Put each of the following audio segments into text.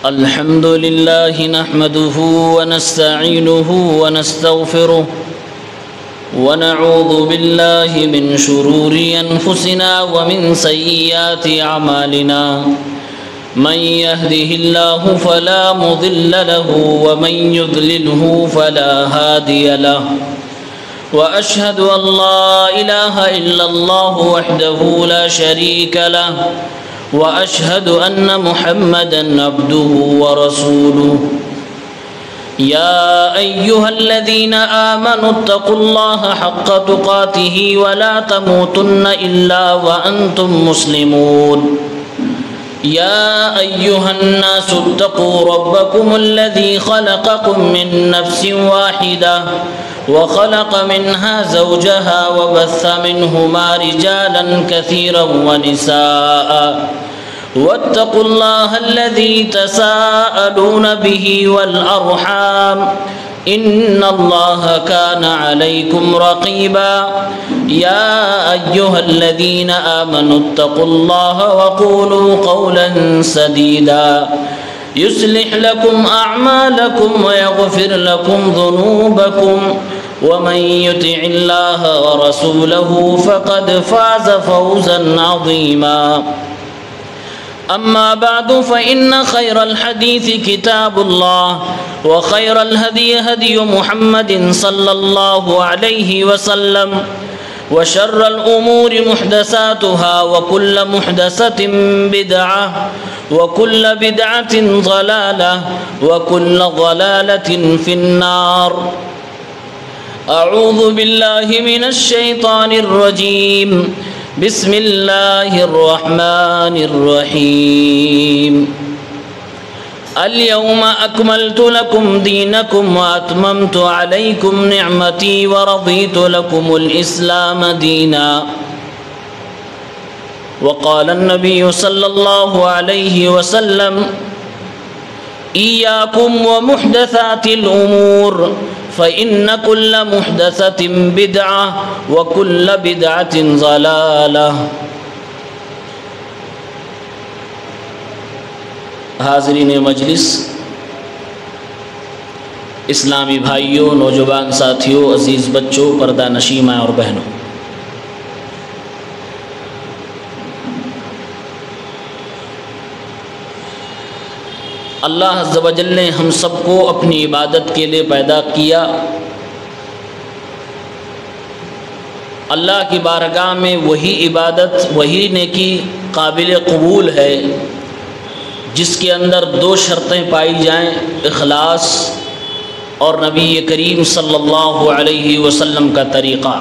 الحمد لله نحمده ونستعينه ونستغفره ونعوذ بالله من شرور أنفسنا ومن سيئات أعمالنا من يهده الله فلا مضل له ومن يضلله فلا هادي له وأشهد أن لا إله إلا الله وحده لا شريك له وأشهد أن محمدًا عبده ورسوله يا أيها الذين آمنوا اتقوا الله حق تقاته ولا تموتن إلا وأنتم مسلمون يا أيها الناس اتقوا ربكم الذي خلقكم من نفس واحدة وخلق منها زوجها وبث منهما رجالا كثيرا ونساء واتقوا الله الذي تساءلون به والأرحام إن الله كان عليكم رقيبا يا أيها الذين آمنوا اتقوا الله وقولوا قولا سديدا يصلح لكم أعمالكم ويغفر لكم ذنوبكم ومن يطع الله ورسوله فقد فاز فوزا عظيما أما بعد فإن خير الحديث كتاب الله وخير الهدي هدي محمد صلى الله عليه وسلم وشر الأمور محدثاتها وكل محدثة بدعة وكل بدعة ضلالة وكل ضلالة في النار أعوذ بالله من الشيطان الرجيم بسم الله الرحمن الرحيم اليوم أكملت لكم دينكم وأتممت عليكم نعمتي ورضيت لكم الإسلام دينا وقال النبي صلى الله عليه وسلم إياكم ومحدثات الأمور فإن كل محدثة بدعة وكل بدعة ضلالة. حاضرین مجلس، اسلامی بھائیوں، نوجوان ساتھیوں، عزیز بچوں، پردہ نشین ماں اور بہنوں، اللہ عز و جل نے ہم سب کو اپنی عبادت کے لیے پیدا کیا. اللہ کی بارگاہ میں وہی عبادت، وہی نیکی قابل قبول ہے جس کے اندر دو شرطیں پائی جائیں: اخلاص اور نبی کریم صلی اللہ علیہ وسلم کا طریقہ.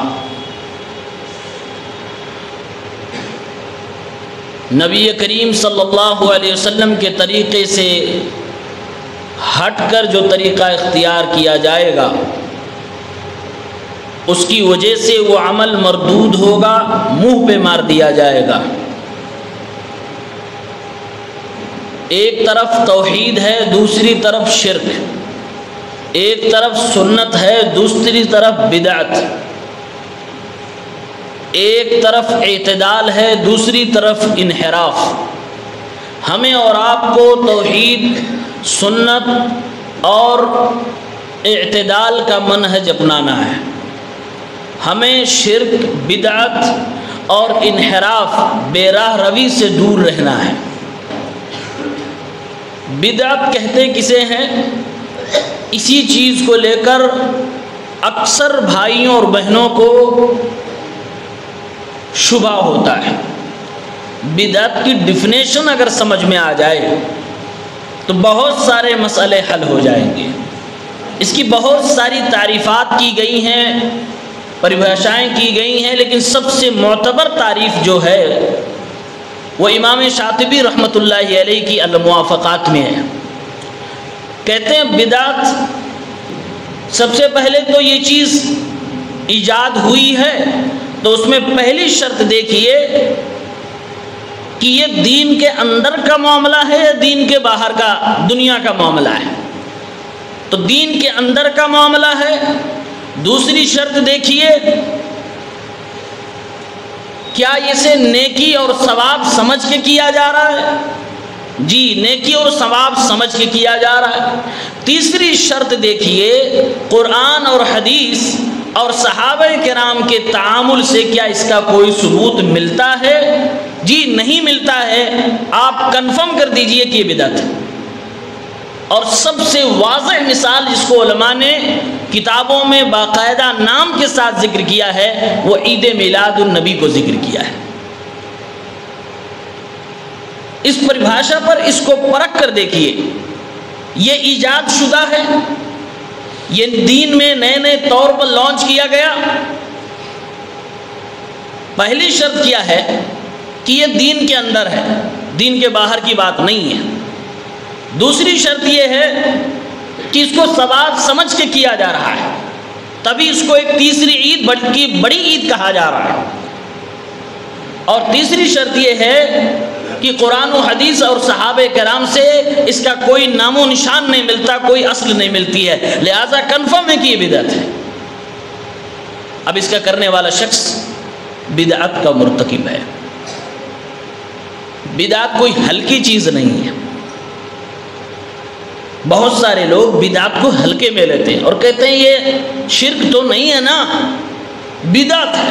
نبی کریم صلی اللہ علیہ وسلم کے طریقے سے ہٹ کر جو طریقہ اختیار کیا جائے گا اس کی وجہ سے وہ عمل مردود ہوگا، منہ پہ مار دیا جائے گا. ایک طرف توحید ہے، دوسری طرف شرک، ایک طرف سنت ہے، دوسری طرف بدعت، ایک طرف اعتدال ہے، دوسری طرف انحراف. ہمیں اور آپ کو توحید، سنت اور اعتدال کا منہج اپنانا ہے. ہمیں شرک، بدعت اور انحراف، بے راہ روی سے دور رہنا ہے. بدعت کہتے کسے ہیں؟ اسی چیز کو لے کر اکثر بھائیوں اور بہنوں کو شبہ ہوتا ہے. بدعت کی ڈیفینیشن اگر سمجھ میں آ جائے تو بہت سارے مسئلے حل ہو جائیں گے. اس کی بہت ساری تعریفات کی گئی ہیں، پریبھاشائیں کی گئی ہیں، لیکن سب سے معتبر تعریف جو ہے وہ امام شاطبی رحمۃ اللہ علیہ کی الموافقات میں ہے. کہتے ہیں بدعت سب سے پہلے تو یہ چیز ایجاد ہوئی ہے تو اس میں پہلی شرط دیکھیے کہ یہ دین کے اندر کا معاملہ ہے یا دین کے باہر کا، دنیا کا معاملہ ہے. تو دین کے اندر کا معاملہ ہے. دوسری شرط دیکھیے کیا اسے نیکی اور ثواب سمجھ کے کیا جا رہا ہے؟ جی نیکی اور ثواب سمجھ کے کیا جا رہا ہے۔ تیسری شرط دیکھیے، قرآن اور حدیث اور صحابہ کرام کے تعامل سے کیا اس کا کوئی ثبوت ملتا ہے؟ جی نہیں ملتا ہے، آپ کنفرم کر دیجئے کہ یہ بدعت ہے۔ اور سب سے واضح مثال جس کو علماء نے کتابوں میں باقاعدہ نام کے ساتھ ذکر کیا ہے وہ عید میلاد النبی کو ذکر کیا ہے۔ اس پریبھاشا پر اس کو پرکھ کر دیکھیے، یہ ایجاد شدہ ہے، یہ دین میں نئے نئے طور پر لانچ کیا گیا۔ پہلی شرط کیا ہے کہ یہ دین کے اندر ہے، دین کے باہر کی بات نہیں ہے۔ دوسری شرط یہ ہے کہ اس کو ثواب سمجھ کے کیا جا رہا ہے، تبھی اس کو ایک تیسری عید بلکہ بڑی عید کہا جا رہا ہے۔ اور تیسری شرط یہ ہے کہ قرآن و حدیث اور صحابہ کرام سے اس کا کوئی نام و نشان نہیں ملتا، کوئی اصل نہیں ملتی ہے، لہذا کنفرم ہے کہ یہ بدعت ہے۔ اب اس کا کرنے والا شخص بدعت کا مرتکب ہے۔ بدعت کوئی ہلکی چیز نہیں ہے۔ بہت سارے لوگ بدعت کو ہلکے میں لیتے ہیں اور کہتے ہیں یہ شرک تو نہیں ہے نا، بدعت ہے۔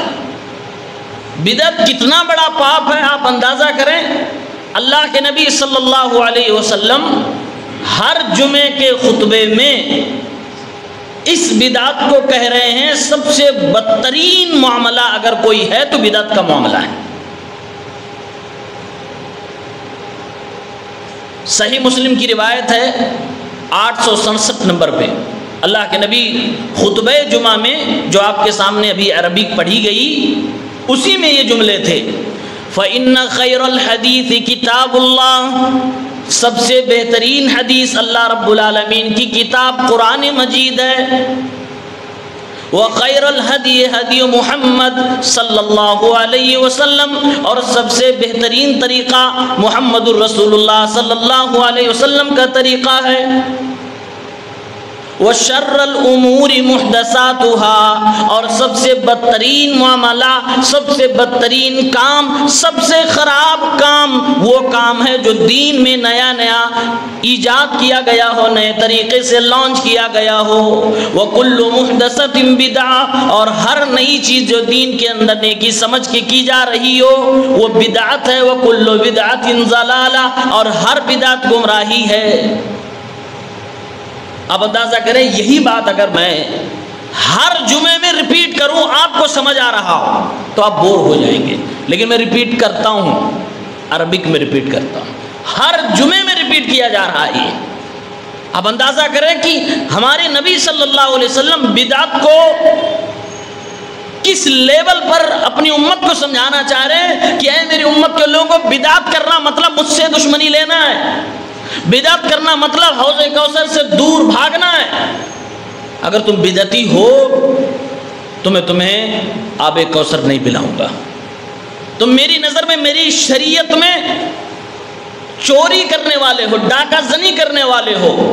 بدعت کتنا بڑا پاپ ہے آپ اندازہ کریں۔ اللہ کے نبی صلی اللہ علیہ وسلم ہر جمعے کے خطبے میں اس بدعت کو کہہ رہے ہیں سب سے بدترین معاملہ اگر کوئی ہے تو بدعت کا معاملہ ہے۔ صحیح مسلم کی روایت ہے 867 نمبر پہ، اللہ کے نبی خطبہ جمعہ میں جو آپ کے سامنے ابھی عربی پڑھی گئی اسی میں یہ جملے تھے، فَإِنَّ خَيْرَ الْحَدِيثِ كِتَابُ اللَّهِ، سب سے بہترین حدیث اللہ رب العالمین کی کتاب قرآن مجید ہے، وَخَيْرَ الْهَدِيِ هَدِيُ محمد صلی اللہ علیہ وسلم، اور سب سے بہترین طریقہ محمد الرسول اللہ صلی اللہ علیہ وسلم کا طریقہ ہے، وَشَرَّ الْأُمُورِ مُحْدَثَاتُهَا، اور سب سے بدترین معاملہ، سب سے بدترین کام، سب سے خراب کام وہ کام ہے جو دین میں نیا نیا ایجاد کیا گیا ہو، نئے طریقے سے لانچ کیا گیا ہو۔ وَكُلُّ مُحْدَثَةٍ بِدْعَةٍ، اور ہر نئی چیز جو دین کے اندر نیکی سمجھ کے کی جا رہی ہو وہ بدعت ہے۔ وَكُلُّ بِدْعَةٍ ضَلَالَةٍ، اور ہر بدعت گمراہی ہے۔ اب اندازہ کریں یہی بات اگر میں ہر جمعے میں ریپیٹ کروں آپ کو سمجھ آ رہا ہو تو آپ بور ہو جائیں گے، لیکن میں ریپیٹ کرتا ہوں، عربک میں ریپیٹ کرتا ہوں، ہر جمعے میں ریپیٹ کیا جا رہا ہے۔ اب اندازہ کریں کہ ہمارے نبی صلی اللہ علیہ وسلم بدعت کو کس لیول پر اپنی امت کو سمجھانا چاہ رہے ہیں کہ اے میری امت کے لوگوں، بدعت کرنا مطلب مجھ سے دشمنی لینا ہے، بدعت کرنا مطلب حوض کوثر سے دور بھاگنا ہے۔ اگر تم بدعتی ہو تو میں تمہیں آب کوثر نہیں پلاؤں گا۔ تم میری نظر میں، میری شریعت میں چوری کرنے والے ہو، ڈاکہ زنی کرنے والے ہو،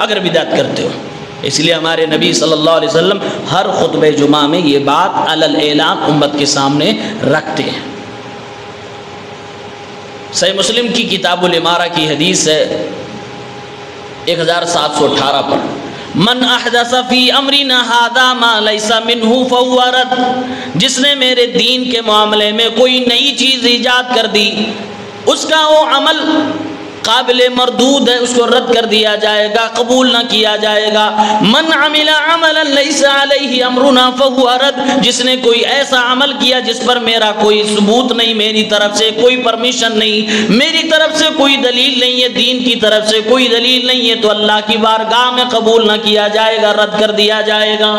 اگر بدعت کرتے ہو۔ اس لیے ہمارے نبی صلی اللہ علیہ وسلم ہر خطبہ جمعہ میں یہ بات علی الاعلان امت کے سامنے رکھتے ہیں۔ صحیح مسلم کی کتاب الامارہ کی حدیث ہے 1718 پر، من احدث فی امرنا ھذا ما لیس منہ فہو رد، جس نے میرے دین کے معاملے میں کوئی نئی چیز ایجاد کر دی اس کا وہ عمل قابل مردود ہے، اس کو رد کر دیا جائے گا، قبول نہ کیا جائے گا۔ من عمل عملا لیس علیہ امرنا فہو رد، جس نے کوئی ایسا عمل کیا جس پر میرا کوئی ثبوت نہیں، میری طرف سے کوئی پرمیشن نہیں، میری طرف سے کوئی دلیل نہیں ہے، دین کی طرف سے کوئی دلیل نہیں ہے، تو اللہ کی بارگاہ میں قبول نہ کیا جائے گا، رد کر دیا جائے گا۔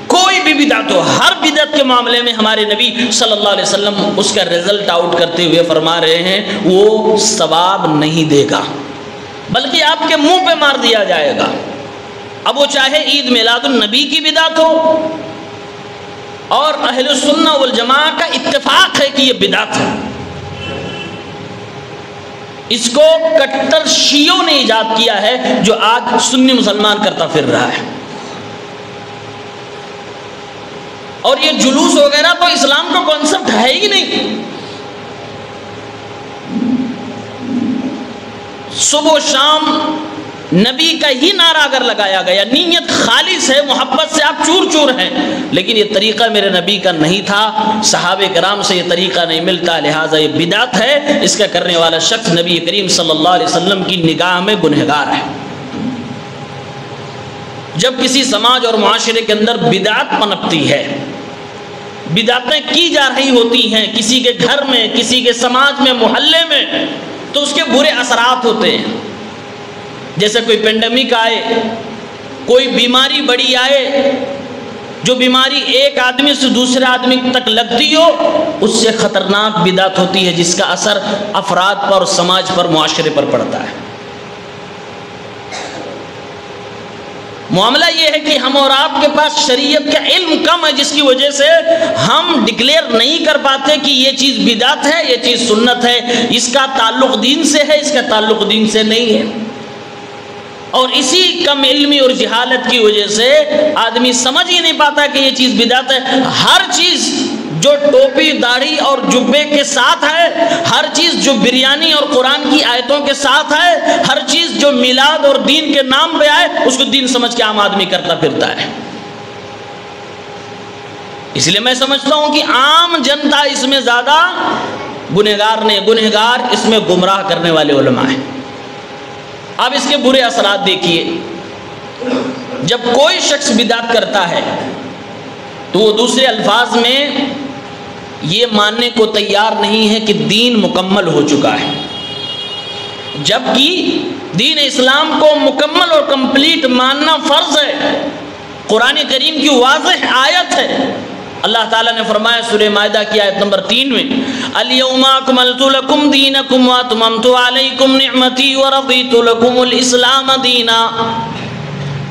کوئی بھی بدعت ہو، ہر بدعت کے معاملے میں ہمارے نبی صلی اللہ علیہ وسلم اس کا رزلٹ آؤٹ کرتے ہوئے فرما رہے ہیں وہ ثواب نہیں دے گا بلکہ آپ کے منہ پہ مار دیا جائے گا۔ اب وہ چاہے عید میلاد النبی کی بدعت ہو، اور اہل السنہ والجماعہ کا اتفاق ہے کہ یہ بدعت ہے، اس کو کٹر شیعوں نے ایجاد کیا ہے جو آج سنی مسلمان کرتا پھر رہا ہے۔ اور یہ جلوس وغیرہ تو اسلام کا کانسیپٹ ہے ہی نہیں. صبح و شام نبی کا ہی نعرہ اگر لگایا گیا، نیت خالص ہے، محبت سے آپ چور چور ہیں، لیکن یہ طریقہ میرے نبی کا نہیں تھا، صحابہ کرام سے یہ طریقہ نہیں ملتا، لہٰذا یہ بدعت ہے. اس کا کرنے والا شخص نبی کریم صلی اللہ علیہ وسلم کی نگاہ میں گنہگار ہے. جب کسی سماج اور معاشرے کے اندر بدعت پنپتی ہے، بدعتیں کی جا رہی ہوتی ہیں کسی کے گھر میں، کسی کے سماج میں، محلے میں، تو اس کے برے اثرات ہوتے ہیں. جیسے کوئی پینڈیمک آئے، کوئی بیماری بڑی آئے، جو بیماری ایک آدمی سے دوسرے آدمی تک لگتی ہو، اس سے خطرناک بدعت ہوتی ہے جس کا اثر افراد پر، سماج پر، معاشرے پر پڑتا ہے. معاملہ یہ ہے کہ ہم اور آپ کے پاس شریعت کا علم کم ہے، جس کی وجہ سے ہم ڈکلیئر نہیں کر پاتے کہ یہ چیز بدعت ہے، یہ چیز سنت ہے، اس کا تعلق دین سے ہے، اس کا تعلق دین سے نہیں ہے. اور اسی کم علمی اور جہالت کی وجہ سے آدمی سمجھ ہی نہیں پاتا کہ یہ چیز بدعت ہے. ہر چیز جو ٹوپی داڑھی اور جبے کے ساتھ ہے، ہر چیز جو بریانی اور قرآن کی آیتوں کے ساتھ ہے، ہر چیز جو میلاد اور دین کے نام پہ آئے، اس کو دین سمجھ کے عام آدمی کرتا پھرتا ہے. اس لیے میں سمجھتا ہوں کہ عام جنتا اس میں زیادہ گنہگار نہیں، گنہگار اس میں گمراہ کرنے والے علماء ہیں. اب اس کے برے اثرات دیکھیے. جب کوئی شخص بدعت کرتا ہے تو وہ دوسرے الفاظ میں یہ ماننے کو تیار نہیں ہے کہ دین مکمل ہو چکا ہے، جبکہ دین اسلام کو مکمل اور کمپلیٹ ماننا فرض ہے. قرآن کریم کی واضح آیت ہے. اللہ تعالیٰ نے فرمایا سورہ مائدہ کی آیت نمبر 3 میں، الْيَوْمَ أَكْمَلْتُ لَكُمْ دِينَكُمْ وَأَتْمَمْتُ عَلَيْكُمْ نِعْمَتِي وَرَضِيتُ لَكُمُ الْإِسْلَامَ دِينًا.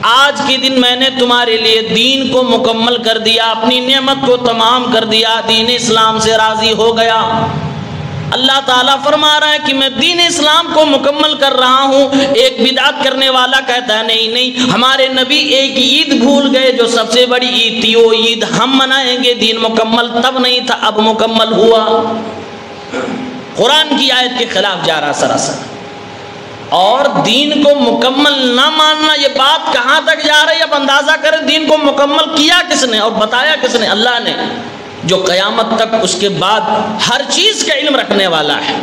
آج کے دن میں نے تمہارے لیے دین کو مکمل کر دیا، اپنی نعمت کو تمام کر دیا، دین اسلام سے راضی ہو گیا. اللہ تعالیٰ فرما رہا ہے کہ میں دین اسلام کو مکمل کر رہا ہوں. ایک بدعت کرنے والا کہتا ہے نہیں، ہمارے نبی ایک عید بھول گئے جو سب سے بڑی عید تھی، وہ عید ہم منائیں گے، دین مکمل تب نہیں تھا، اب مکمل ہوا. قرآن کی آیت کے خلاف جا رہا سراسر. اور دین کو مکمل نہ ماننا، یہ بات کہاں تک جا رہی ہے؟ اب اندازہ کریں دین کو مکمل کیا کس نے اور بتایا کس نے؟ اللہ نے، جو قیامت تک اس کے بعد ہر چیز کا علم رکھنے والا ہے.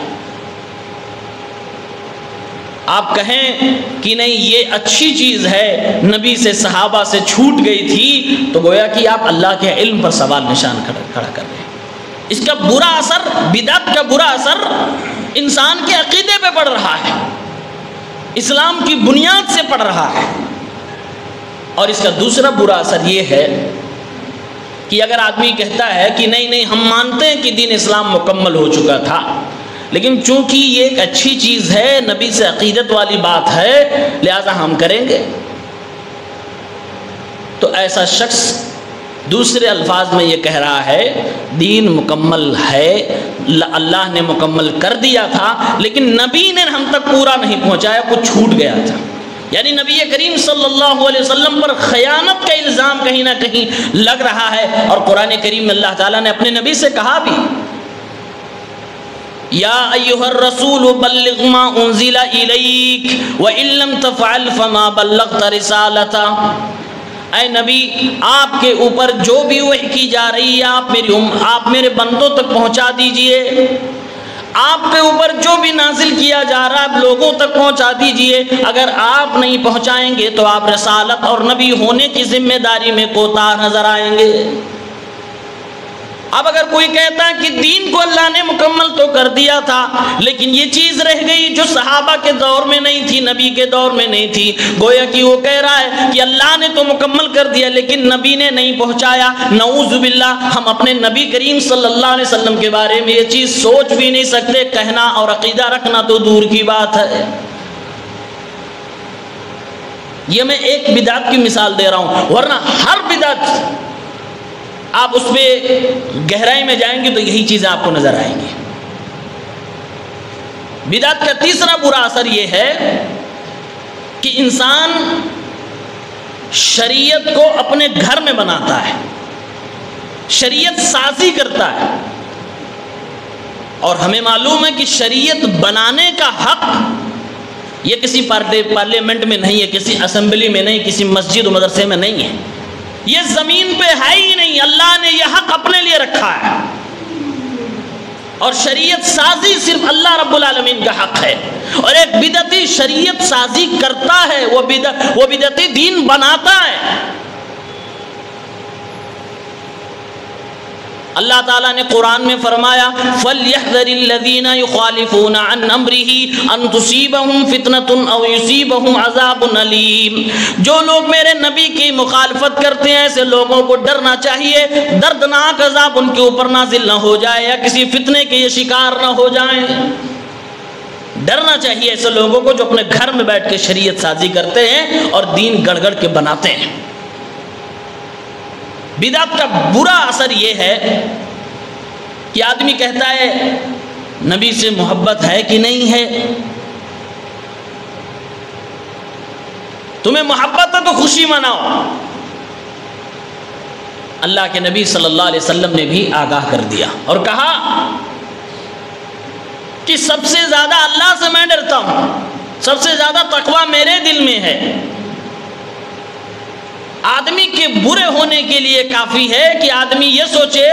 آپ کہیں کہ نہیں یہ اچھی چیز ہے، نبی سے صحابہ سے چھوٹ گئی تھی، تو گویا کہ آپ اللہ کے علم پر سوال نشان کھڑا کر رہے ہیں. اس کا برا اثر، بدعت کا برا اثر انسان کے عقیدے پہ پڑ رہا ہے، اسلام کی بنیاد سے پڑ رہا ہے. اور اس کا دوسرا برا اثر یہ ہے کہ اگر آدمی کہتا ہے کہ نہیں ہم مانتے ہیں کہ دین اسلام مکمل ہو چکا تھا، لیکن چونکہ یہ ایک اچھی چیز ہے، نبی سے عقیدت والی بات ہے، لہذا ہم کریں گے، تو ایسا شخص دوسرے الفاظ میں یہ کہہ رہا ہے دین مکمل ہے، اللہ نے مکمل کر دیا تھا، لیکن نبی نے ہم تک پورا نہیں پہنچایا، کچھ چھوٹ گیا تھا. یعنی نبی کریم صلی اللہ علیہ وسلم پر خیانت کا الزام کہیں نہ کہیں لگ رہا ہے. اور قرآن کریم میں اللہ تعالیٰ نے اپنے نبی سے کہا بھی، یا ایھا الرسول بلغ ما انزل الیک وان لم تفعل فما بلغت رسالتہ. اے نبی، آپ کے اوپر جو بھی وحی کی جا رہی ہے آپ میرے بندوں تک پہنچا دیجئے. آپ کے اوپر جو بھی نازل کیا جا رہا ہے لوگوں تک پہنچا دیجئے. اگر آپ نہیں پہنچائیں گے تو آپ رسالت اور نبی ہونے کی ذمہ داری میں کوتاہ نظر آئیں گے. اب اگر کوئی کہتا ہے کہ دین کو اللہ نے مکمل تو کر دیا تھا، لیکن یہ چیز رہ گئی جو صحابہ کے دور میں نہیں تھی، نبی کے دور میں نہیں تھی، گویا کہ وہ کہہ رہا ہے کہ اللہ نے تو مکمل کر دیا لیکن نبی نے نہیں پہنچایا. نعوذ باللہ، ہم اپنے نبی کریم صلی اللہ علیہ وسلم کے بارے میں یہ چیز سوچ بھی نہیں سکتے، کہنا اور عقیدہ رکھنا تو دور کی بات ہے. یہ میں ایک بدعت کی مثال دے رہا ہوں، ورنہ ہر بدعت آپ اس پہ گہرائی میں جائیں گے تو یہی چیزیں آپ کو نظر آئیں گی. بدعت کا تیسرا برا اثر یہ ہے کہ انسان شریعت کو اپنے گھر میں بناتا ہے، شریعت سازی کرتا ہے، اور ہمیں معلوم ہے کہ شریعت بنانے کا حق یہ کسی پارلیمنٹ میں نہیں ہے، کسی اسمبلی میں نہیں، کسی مسجد و مدرسے میں نہیں ہے، یہ زمین پہ ہے ہی نہیں، اللہ نے یہ حق اپنے لیے رکھا ہے، اور شریعت سازی صرف اللہ رب العالمین کا حق ہے۔ اور ایک بدعتی شریعت سازی کرتا ہے، وہ بدعتی دین بناتا ہے۔ اللہ تعالیٰ نے قرآن میں فرمایا فَلْيَحْذَرِ الَّذِينَ يُخَالِفُونَ عَنْ أَمْرِهِ أَن تُصِيبَهُمْ فِتْنَةٌ أَوْ يُصِيبَهُمْ عَذَابٌ أَلِيمٌ۔ جو لوگ میرے نبی کی مخالفت کرتے ہیں ایسے لوگوں کو ڈرنا چاہیے دردناک عذاب ان کے اوپر نازل نہ ہو جائے یا کسی فتنے کے یہ شکار نہ ہو جائیں۔ ڈرنا چاہیے ایسے لوگوں کو جو اپنے گھر میں بیٹھ کے شریعت سازی کرتے ہیں اور دین گڑ گڑ کے بناتے ہیں۔ بدعت کا برا اثر یہ ہے کہ آدمی کہتا ہے نبی سے محبت ہے کہ نہیں ہے، تمہیں محبت ہے تو خوشی مناؤ۔ اللہ کے نبی صلی اللہ علیہ وسلم نے بھی آگاہ کر دیا اور کہا کہ سب سے زیادہ اللہ سے میں ڈرتا ہوں، سب سے زیادہ تقوی میرے دل میں ہے۔ آدمی کے برے ہونے کے لیے کافی ہے کہ آدمی یہ سوچے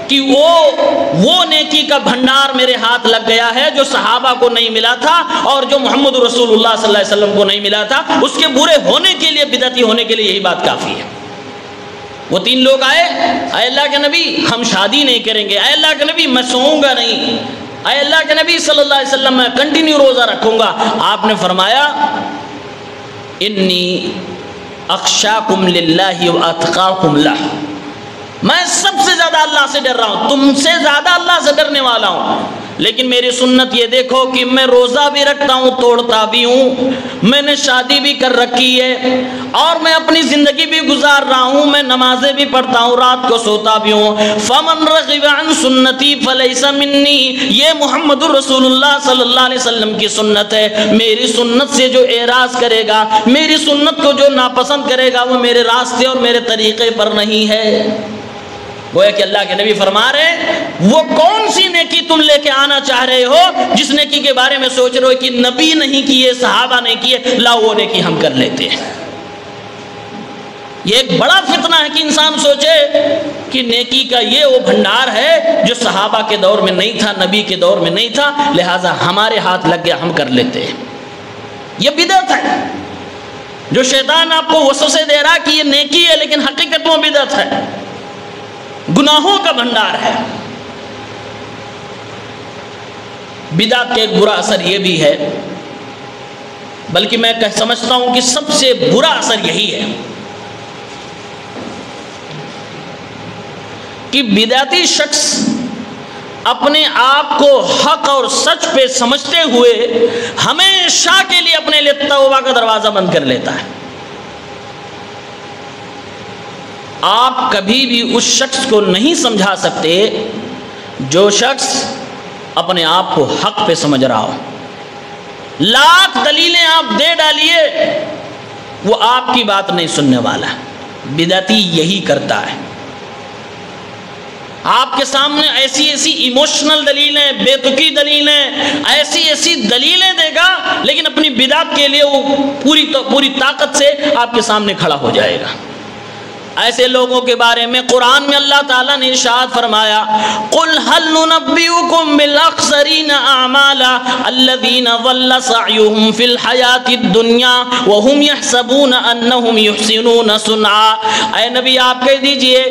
کہ وہ نیکی کا بھنڈار میرے ہاتھ لگ گیا ہے جو صحابہ کو نہیں ملا تھا اور جو محمد رسول اللہ صلی اللہ علیہ وسلم کو نہیں ملا تھا۔ اس کے برے ہونے کے لیے، بدعتی ہونے کے لیے یہی بات کافی ہے۔ وہ 3 لوگ آئے، اے اللہ کے نبی ہم شادی نہیں کریں گے، اے اللہ کے نبی میں سوؤں گا نہیں، اے اللہ کے نبی صلی اللہ علیہ وسلم میں کنٹینیو روزہ رکھوں گا۔ آپ نے فرمایا انی اخشاکم للہ واتقاکم لہ، میں سب سے زیادہ اللہ سے ڈر رہا ہوں، تم سے زیادہ اللہ سے ڈرنے والا ہوں، لیکن میری سنت یہ دیکھو کہ میں روزہ بھی رکھتا ہوں، توڑتا بھی ہوں، میں نے شادی بھی کر رکھی ہے اور میں اپنی زندگی بھی گزار رہا ہوں، میں نمازیں بھی پڑھتا ہوں، رات کو سوتا بھی ہوں۔ فمن رغب عن سنتی فلیس منی، یہ محمد الرسول اللہ صلی اللہ علیہ وسلم کی سنت ہے۔ میری سنت سے جو اعراض کرے گا، میری سنت کو جو ناپسند کرے گا، وہ میرے راستے اور میرے طریقے پر نہیں ہے۔ گویا کہ اللہ کے نبی فرما رہے ہیں وہ کون سی نیکی تم لے کے آنا چاہ رہے ہو جس نیکی کے بارے میں سوچ رہے ہو کہ نبی نہیں کیے، صحابہ نہیں کیے، لاؤ وہ نیکی ہم کر لیتے ہیں۔ یہ ایک بڑا فتنہ ہے کہ انسان سوچے کہ نیکی کا یہ وہ بھنڈار ہے جو صحابہ کے دور میں نہیں تھا، نبی کے دور میں نہیں تھا، لہٰذا ہمارے ہاتھ لگ گیا ہم کر لیتے ہیں۔ یہ بدعت ہے جو شیطان آپ کو وسوسے دے رہا کہ یہ نیکی ہے لیکن حقیقت میں بدعت ہے، گناہوں کا بھنڈار ہے۔ بدعت کا ایک برا اثر یہ بھی ہے، بلکہ میں سمجھتا ہوں کہ سب سے برا اثر یہی ہے کہ بدعتی شخص اپنے آپ کو حق اور سچ پہ سمجھتے ہوئے ہمیشہ کے لیے اپنے لیے توبہ کا دروازہ بند کر لیتا ہے۔ آپ کبھی بھی اس شخص کو نہیں سمجھا سکتے جو شخص اپنے آپ کو حق پہ سمجھ رہا ہو۔ لاکھ دلیلیں آپ دے ڈالیے، وہ آپ کی بات نہیں سننے والا۔ بدعتی یہی کرتا ہے، آپ کے سامنے ایسی ایسی ایموشنل دلیلیں، بے تکی دلیلیں، ایسی ایسی دلیلیں دے گا، لیکن اپنی بدعت کے لیے وہ پوری طاقت سے آپ کے سامنے کھڑا ہو جائے گا۔ ایسے لوگوں کے بارے میں قرآن میں اللہ تعالیٰ نے ارشاد فرمایا قُلْ هَلْ نُنَبِّئُكُمْ بِالْأَخْسَرِينَ أَعْمَالًا الَّذِينَ ضَلَّ سَعْيُهُمْ فِي الْحَيَاةِ الدُّنْيَا وَهُمْ يَحْسَبُونَ أَنَّهُمْ يُحْسِنُونَ صُنْعًا۔ اے نبی آپ کہہ دیجئے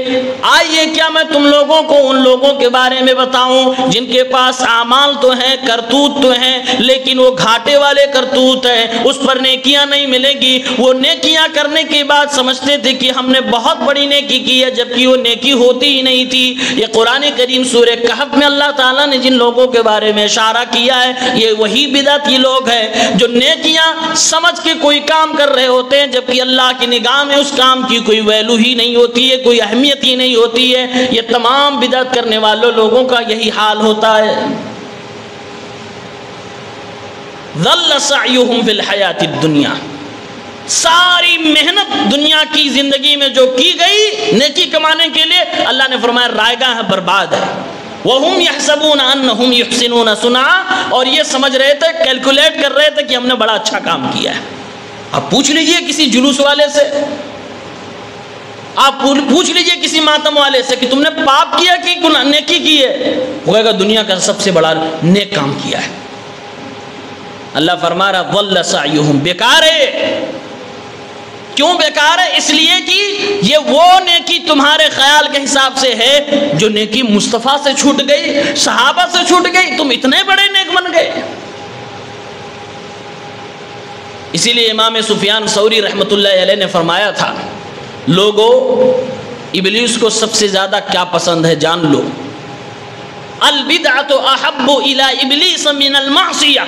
آئیے کیا میں تم لوگوں کو ان لوگوں کے بارے میں بتاؤں جن کے پاس اعمال تو ہیں، کرتوت تو ہیں، لیکن وہ گھاٹے والے کرتوت ہیں، اس پر نیکیاں نہیں ملیں گی۔ وہ نیکیاں کرنے کے بعد سمجھتے تھے کہ ہم نے بہت بڑی نیکی کی ہے، جبکہ وہ نیکی ہوتی ہی نہیں تھی۔ یہ قرآن کریم سورہ کہف میں اللہ تعالیٰ نے جن لوگوں کے بارے میں اشارہ کیا ہے یہ وہی بدعتی لوگ ہیں جو نیکیاں سمجھ کے کوئی کام کر رہے ہوتے ہیں، جبکہ اللہ کی نگاہ میں اس کام کی کوئی ویلو ہی نہیں ہوتی ہے، کوئی اہمیت ہی نہیں ہوتی ہے۔ یہ تمام بدعت کرنے والوں لوگوں کا یہی حال ہوتا ہے۔ ضل سعیہم فی الحیاۃ الدنیا، ساری محنت دنیا کی زندگی میں جو کی گئی نیکی کمانے کے لیے، اللہ نے فرمایا رائیگاں ہے، برباد ہے۔ وَهُمْ يَحْسَبُونَ أَنَّهُمْ يُحْسِنُونَ صُنْعًا، اور یہ سمجھ رہے تھے، کیلکولیٹ کر رہے تھے کہ ہم نے بڑا اچھا کام کیا ہے۔ آپ پوچھ لیجئے کسی جلوس والے سے، آپ پوچھ لیجئے کسی ماتم والے سے کہ تم نے پاپ کیا کہ نیکی کی ہے، وہ کہے گا دنیا کا سب سے بڑا نیک کام کیا ہے۔ اللہ فرما رہا ضل سعیہم، بیکار ہے۔ کیوں بیکار ہے؟ اس لیے کہ یہ وہ نیکی تمہارے خیال کے حساب سے ہے جو نیکی مصطفیٰ سے چھوٹ گئی، صحابہ سے چھوٹ گئی، تم اتنے بڑے نیک بن گئے۔ اسی لیے امام سفیان ثوری رحمۃ اللہ علیہ نے فرمایا تھا، لوگوں ابلیس کو سب سے زیادہ کیا پسند ہے جان لو، البدعۃ احب الی ابلیس من المعصیہ۔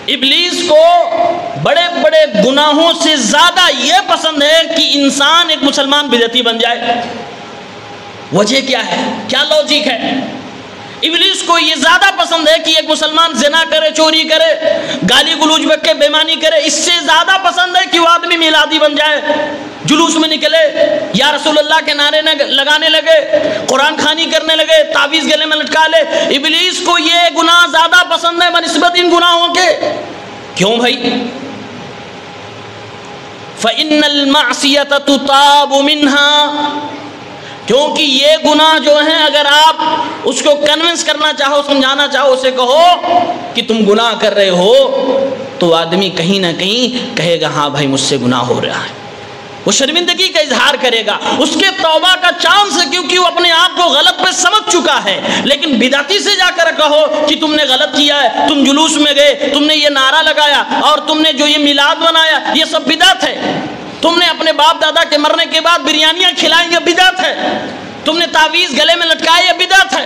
ابلیس کو بڑے بڑے گناہوں سے زیادہ یہ پسند ہے کہ انسان ایک مسلمان بدعتی بن جائے۔ وجہ کیا ہے؟ کیا لاجک ہے؟ ابلیس کو یہ زیادہ پسند ہے کہ ایک مسلمان زنا کرے، چوری کرے، گالی گلوچ بک کے بےمانی کرے، اس سے زیادہ پسند ہے کہ وہ آدمی میلادی بن جائے، جلوس میں نکلے، یا رسول اللہ کے نعرے لگانے لگے، قرآن خوانی کرنے لگے، تعویذ گلے میں لٹکا لے۔ ابلیس کو یہ گناہ زیادہ پسند ہے بنسبت ان گناہوں کے۔ کیوں بھائی؟ فَإِنَّ الْمَعْصِيَةَ تُتَابُ مِنْهَا، کیونکہ یہ گناہ جو ہیں اگر آپ اس کو کنونس کرنا چاہو، سمجھانا چاہو، اسے کہو کہ تم گناہ کر رہے ہو، تو آدمی کہیں نہ کہیں کہے گا ہاں بھائی مجھ سے گناہ ہو رہا ہے، وہ شرمندگی کا اظہار کرے گا، اس کے توبہ کا چانس ہے، کیونکہ وہ اپنے آپ کو غلط پہ سمجھ چکا ہے۔ لیکن بدعتی سے جا کر کہو کہ تم نے غلط کیا ہے، تم جلوس میں گئے، تم نے یہ نعرہ لگایا اور تم نے جو یہ میلاد بنایا، یہ سب بدعت ہے۔ تم نے اپنے باپ دادا کے مرنے کے بعد بریانیاں کھلائیں، یہ بدعت ہے۔ تم نے تعویذ گلے میں لٹکائے، یہ بدعت ہے۔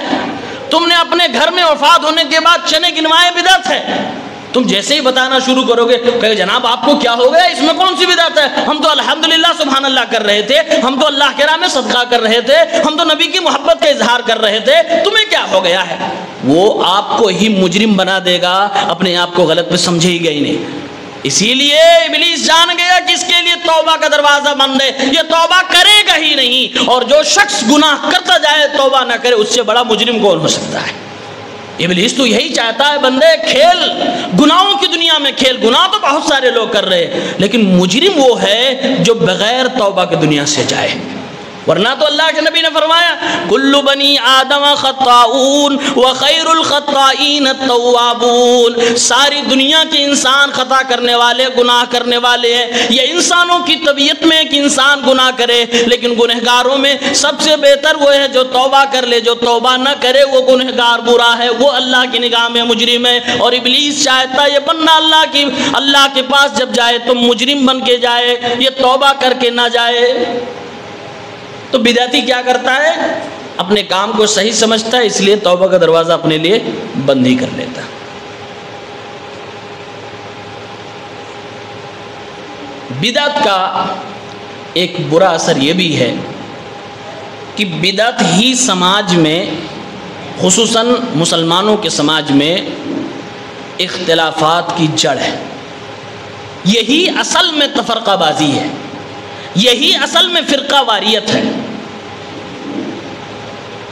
تم نے اپنے گھر میں وفات ہونے کے بعد چنے گنوائے، بدعت ہے۔ تم جیسے ہی بتانا شروع کرو گے کہ جناب آپ کو کیا ہو گیا، اس میں کون سی بدعت ہے، ہم تو الحمدللہ سبحان اللہ کر رہے تھے، ہم تو اللہ کے راہ میں صدقہ کر رہے تھے، ہم تو نبی کی محبت کا اظہار کر رہے تھے، تمہیں کیا ہو گیا ہے؟ وہ آپ کو ہی مجرم بنا دے گا، اپنے آپ کو غلط پہ سمجھے ہی گئی نہیں۔ اسی لیے ابلیس جان گیا کہ اس کے لیے توبہ کا دروازہ بند ہے، یہ توبہ کرے گا ہی نہیں، اور جو شخص گناہ کرتا جائے توبہ نہ کرے، اس سے بڑا مجرم کون ہو سکتا ہے؟ ابلیس تو یہی چاہتا ہے بندے کھیل، گناہوں کی دنیا میں کھیل، گناہ تو بہت سارے لوگ کر رہے ہیں، لیکن مجرم وہ ہے جو بغیر توبہ کی دنیا سے جائے۔ ورنہ تو اللہ کے نبی نے فرمایا کل بنی آدم خطاؤون وخیر الخطائین التوابون، ساری دنیا کے انسان خطا کرنے والے، گناہ کرنے والے ہیں۔ یہ انسانوں کی طبیعت میں کہ انسان گناہ کرے، لیکن گنہگاروں میں سب سے بہتر وہ ہے جو توبہ کر لے، جو توبہ نہ کرے وہ گنہگار برا ہے، وہ اللہ کی نگاہ میں مجرم ہے۔ اور ابلیس چاہتا ہے یہ بندہ اللہ کے پاس جب جائے تو مجرم بن کے جائے، یہ توبہ کر کے نہ جائے۔ تو بدعتی کیا کرتا ہے؟ اپنے کام کو صحیح سمجھتا ہے، اس لیے توبہ کا دروازہ اپنے لیے بند ہی کر لیتا ہے۔ بدعت کا ایک برا اثر یہ بھی ہے کہ بدعت ہی سماج میں، خصوصاً مسلمانوں کے سماج میں، اختلافات کی جڑ ہے۔ یہی اصل میں تفرقہ بازی ہے، یہی اصل میں فرقہ واریت ہے۔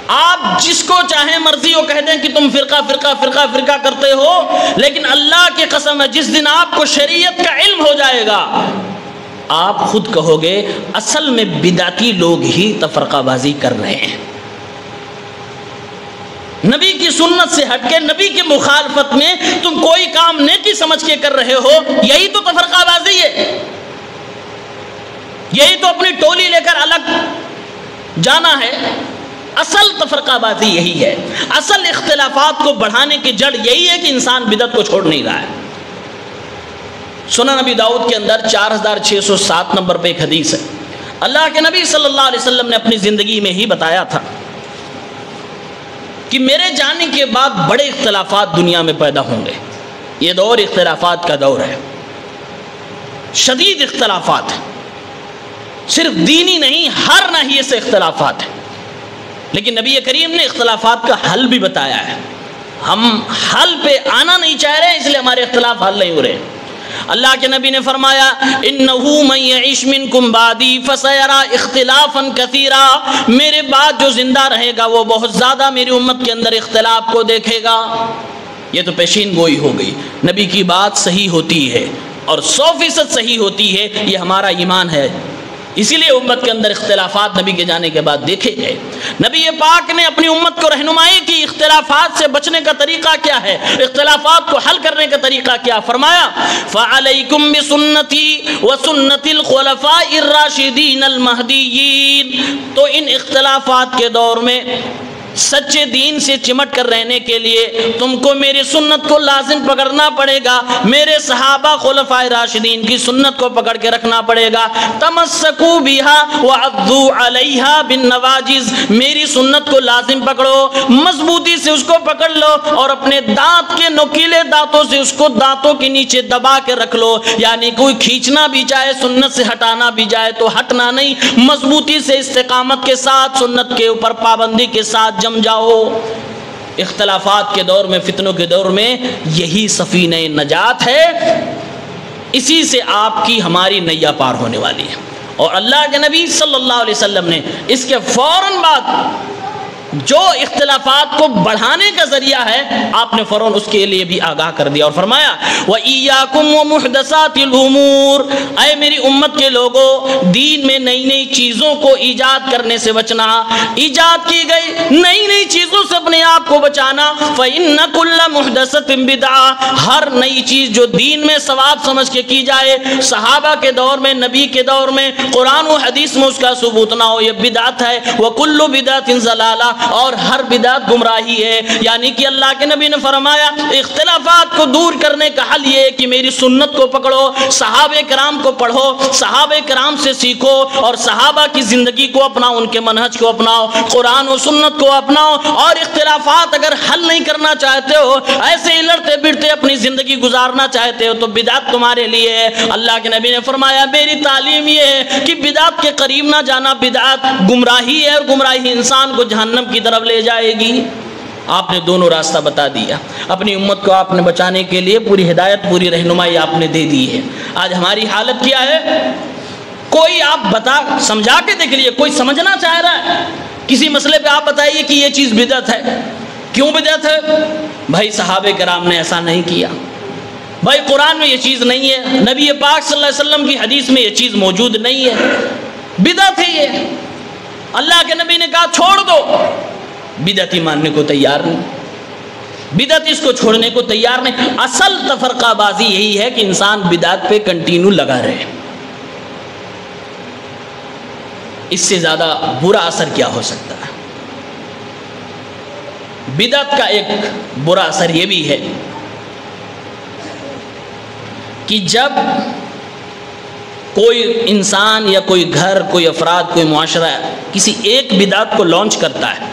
آپ جس کو چاہیں مرضی وہ کہہ دیں کہ تم فرقہ فرقہ فرقہ فرقہ کرتے ہو، لیکن اللہ کی قسم ہے جس دن آپ کو شریعت کا علم ہو جائے گا، آپ خود کہو گے اصل میں بدعتی لوگ ہی تفرقہ بازی کر رہے ہیں۔ نبی کی سنت سے ہٹ کے، نبی کی مخالفت میں تم کوئی کام نیکی سمجھ کے کر رہے ہو، یہی تو تفرقہ بازی ہے، یہی تو اپنی ٹولی لے کر الگ جانا ہے۔ اصل تفرقہ بازی یہی ہے، اصل اختلافات کو بڑھانے کی جڑ یہی ہے کہ انسان بدعت کو چھوڑ نہیں رہا ہے۔ سنن نبی داؤد کے اندر 4607 نمبر پہ ایک حدیث ہے، اللہ کے نبی صلی اللہ علیہ وسلم نے اپنی زندگی میں ہی بتایا تھا کہ میرے جانے کے بعد بڑے اختلافات دنیا میں پیدا ہوں گے۔ یہ دور اختلافات کا دور ہے، شدید اختلافات ہیں، صرف دینی نہیں ہر ناحیے سے اختلافات ہیں، لیکن نبی کریم نے اختلافات کا حل بھی بتایا ہے۔ ہم حل پہ آنا نہیں چاہ رہے ہیں، اس لیے ہمارے اختلاف حل نہیں ہو رہے ہیں، اللہ کے نبی نے فرمایا انہو من یعش منکم بعدی فسیرا اختلافا کثیرا، میرے بعد جو زندہ رہے گا وہ بہت زیادہ میری امت کے اندر اختلاف کو دیکھے گا۔ یہ تو پیشین گوئی ہو گئی، نبی کی بات صحیح ہوتی ہے اور 100% صحیح ہوتی ہے، یہ ہمارا ایمان ہے، اسی لیے امت کے اندر اختلافات نبی کے جانے کے بعد دیکھے گئے۔ نبی پاک نے اپنی امت کو رہنمائی کی اختلافات سے بچنے کا طریقہ کیا ہے، اختلافات کو حل کرنے کا طریقہ کیا، فرمایا فَعَلَيْكُمْ بِسُنَّتِي وَسُنَّتِ الْخُلَفَاءِ الرَّاشِدِينَ الْمَهْدِيِّينَ۔ تو ان اختلافات کے دور میں سچے دین سے چمٹ کر رہنے کے لیے تم کو میری سنت کو لازم پکڑنا پڑے گا، میرے صحابہ خلفائے راشدین کی سنت کو پکڑ کے رکھنا پڑے گا۔ تمسکوا بها وعضوا علیہا بالنواجذ، میری سنت کو لازم پکڑو، مضبوطی سے اس کو پکڑ لو اور اپنے دانت کے نوکیلے دانتوں سے اس کو دانتوں کے نیچے دبا کے رکھ لو، یعنی کوئی کھینچنا بھی چاہے سنت سے ہٹانا بھی جائے تو ہٹنا نہیں، مضبوطی سے استقامت کے ساتھ سنت کے اوپر پابندی کے ساتھ جم جاؤ۔ اختلافات کے دور میں، فتنوں کے دور میں یہی سفینہ نجات ہے، اسی سے آپ کی ہماری نیا پار ہونے والی ہے۔ اور اللہ کے نبی صلی اللہ علیہ وسلم نے اس کے فوراً بعد جو اختلافات کو بڑھانے کا ذریعہ ہے آپ نے فوراً اس کے لیے بھی آگاہ کر دیا اور فرمایا وَإِيَّاكُمْ وَمُحْدَثَاتِ الْأُمُورِ، اے میری امت کے لوگوں دین میں نئی نئی چیزوں کو ایجاد کرنے سے بچنا، ایجاد کی گئی نئی نئی چیزوں سے اپنے آپ کو بچانا۔ فَإِنَّ كُلَّ مُحْدَثَةٍ بِدْعَةٍ، ہر نئی چیز جو دین میں ثواب سمجھ کے کی جائے، صحابہ کے دور میں، نبی کے دور میں، قرآن و حدیث میں اس کا ثبوت نہ ہو، یہ بدعت ہے۔ وَكُلُّ بِدْعَةٍ ضَلَالَةٍ، اور ہر بدعت گمراہی ہے۔ یعنی کہ اللہ کے نبی نے فرمایا اختلافات کو دور کرنے کا حل یہ ہے کہ میری سنت کو پکڑو، صحابہ کرام کو پڑھو، صحابہ کرام سے سیکھو اور صحابہ کی زندگی کو اپناؤ، ان کے منہج کو اپناؤ، قرآن و سنت کو اپناؤ۔ اور اختلافات اگر حل نہیں کرنا چاہتے ہو، ایسے ہی لڑتے بڑھتے اپنی زندگی گزارنا چاہتے ہو تو بدعت تمہارے لیے ہے۔ اللہ کے نبی نے فرمایا میری تعلیم یہ ہے کہ بدعت کے قریب نہ جانا، بدعت گمراہی ہے اور گمراہی انسان کو جہنم کی طرف لے جائے گی۔ آپ نے دونوں راستہ بتا دیا، اپنی امت کو آپ نے بچانے کے لیے پوری ہدایت، پوری رہنمائی آپ نے دے دی ہے۔ آج ہماری حالت کیا ہے؟ کوئی آپ بتا سمجھا کے دیکھ لیے، کوئی سمجھنا چاہ رہا ہے کسی مسئلے پہ، آپ بتائیے کہ یہ چیز بدعت ہے۔ کیوں بدعت ہے؟ بھائی صحابہ کرام نے ایسا نہیں کیا، بھائی قرآن میں یہ چیز نہیں ہے، نبی پاک صلی اللہ علیہ وسلم کی حدیث میں یہ چیز موجود نہیں ہے، بدعت ہے یہ۔ اللہ کے نبی نے کہا چھوڑ دو، بدعتی ماننے کو تیار نہیں، بدعت اس کو چھوڑنے کو تیار نہیں۔ اصل تفرقہ بازی یہی ہے کہ انسان بدعت پہ کنٹینیو لگا رہے، اس سے زیادہ برا اثر کیا ہو سکتا ہے؟ بدعت کا ایک برا اثر یہ بھی ہے کہ جب کوئی انسان یا کوئی گھر، کوئی افراد، کوئی معاشرہ کسی ایک بدعت کو لانچ کرتا ہے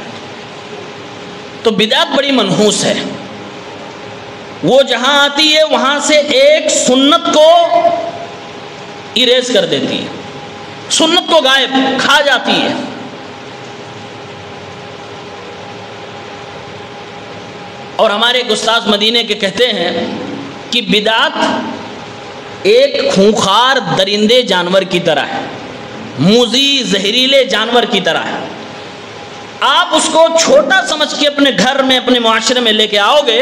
تو بدعت بڑی منحوس ہے، وہ جہاں آتی ہے وہاں سے ایک سنت کو اریز کر دیتی ہے، سنت کو غائب کھا جاتی ہے۔ اور ہمارے ایک استاد مدینے کے کہتے ہیں کہ بدعت ایک خونخوار درندے جانور کی طرح ہے، موذی زہریلے جانور کی طرح ہے۔ آپ اس کو چھوٹا سمجھ کے اپنے گھر میں، اپنے معاشرے میں لے کے آؤ گے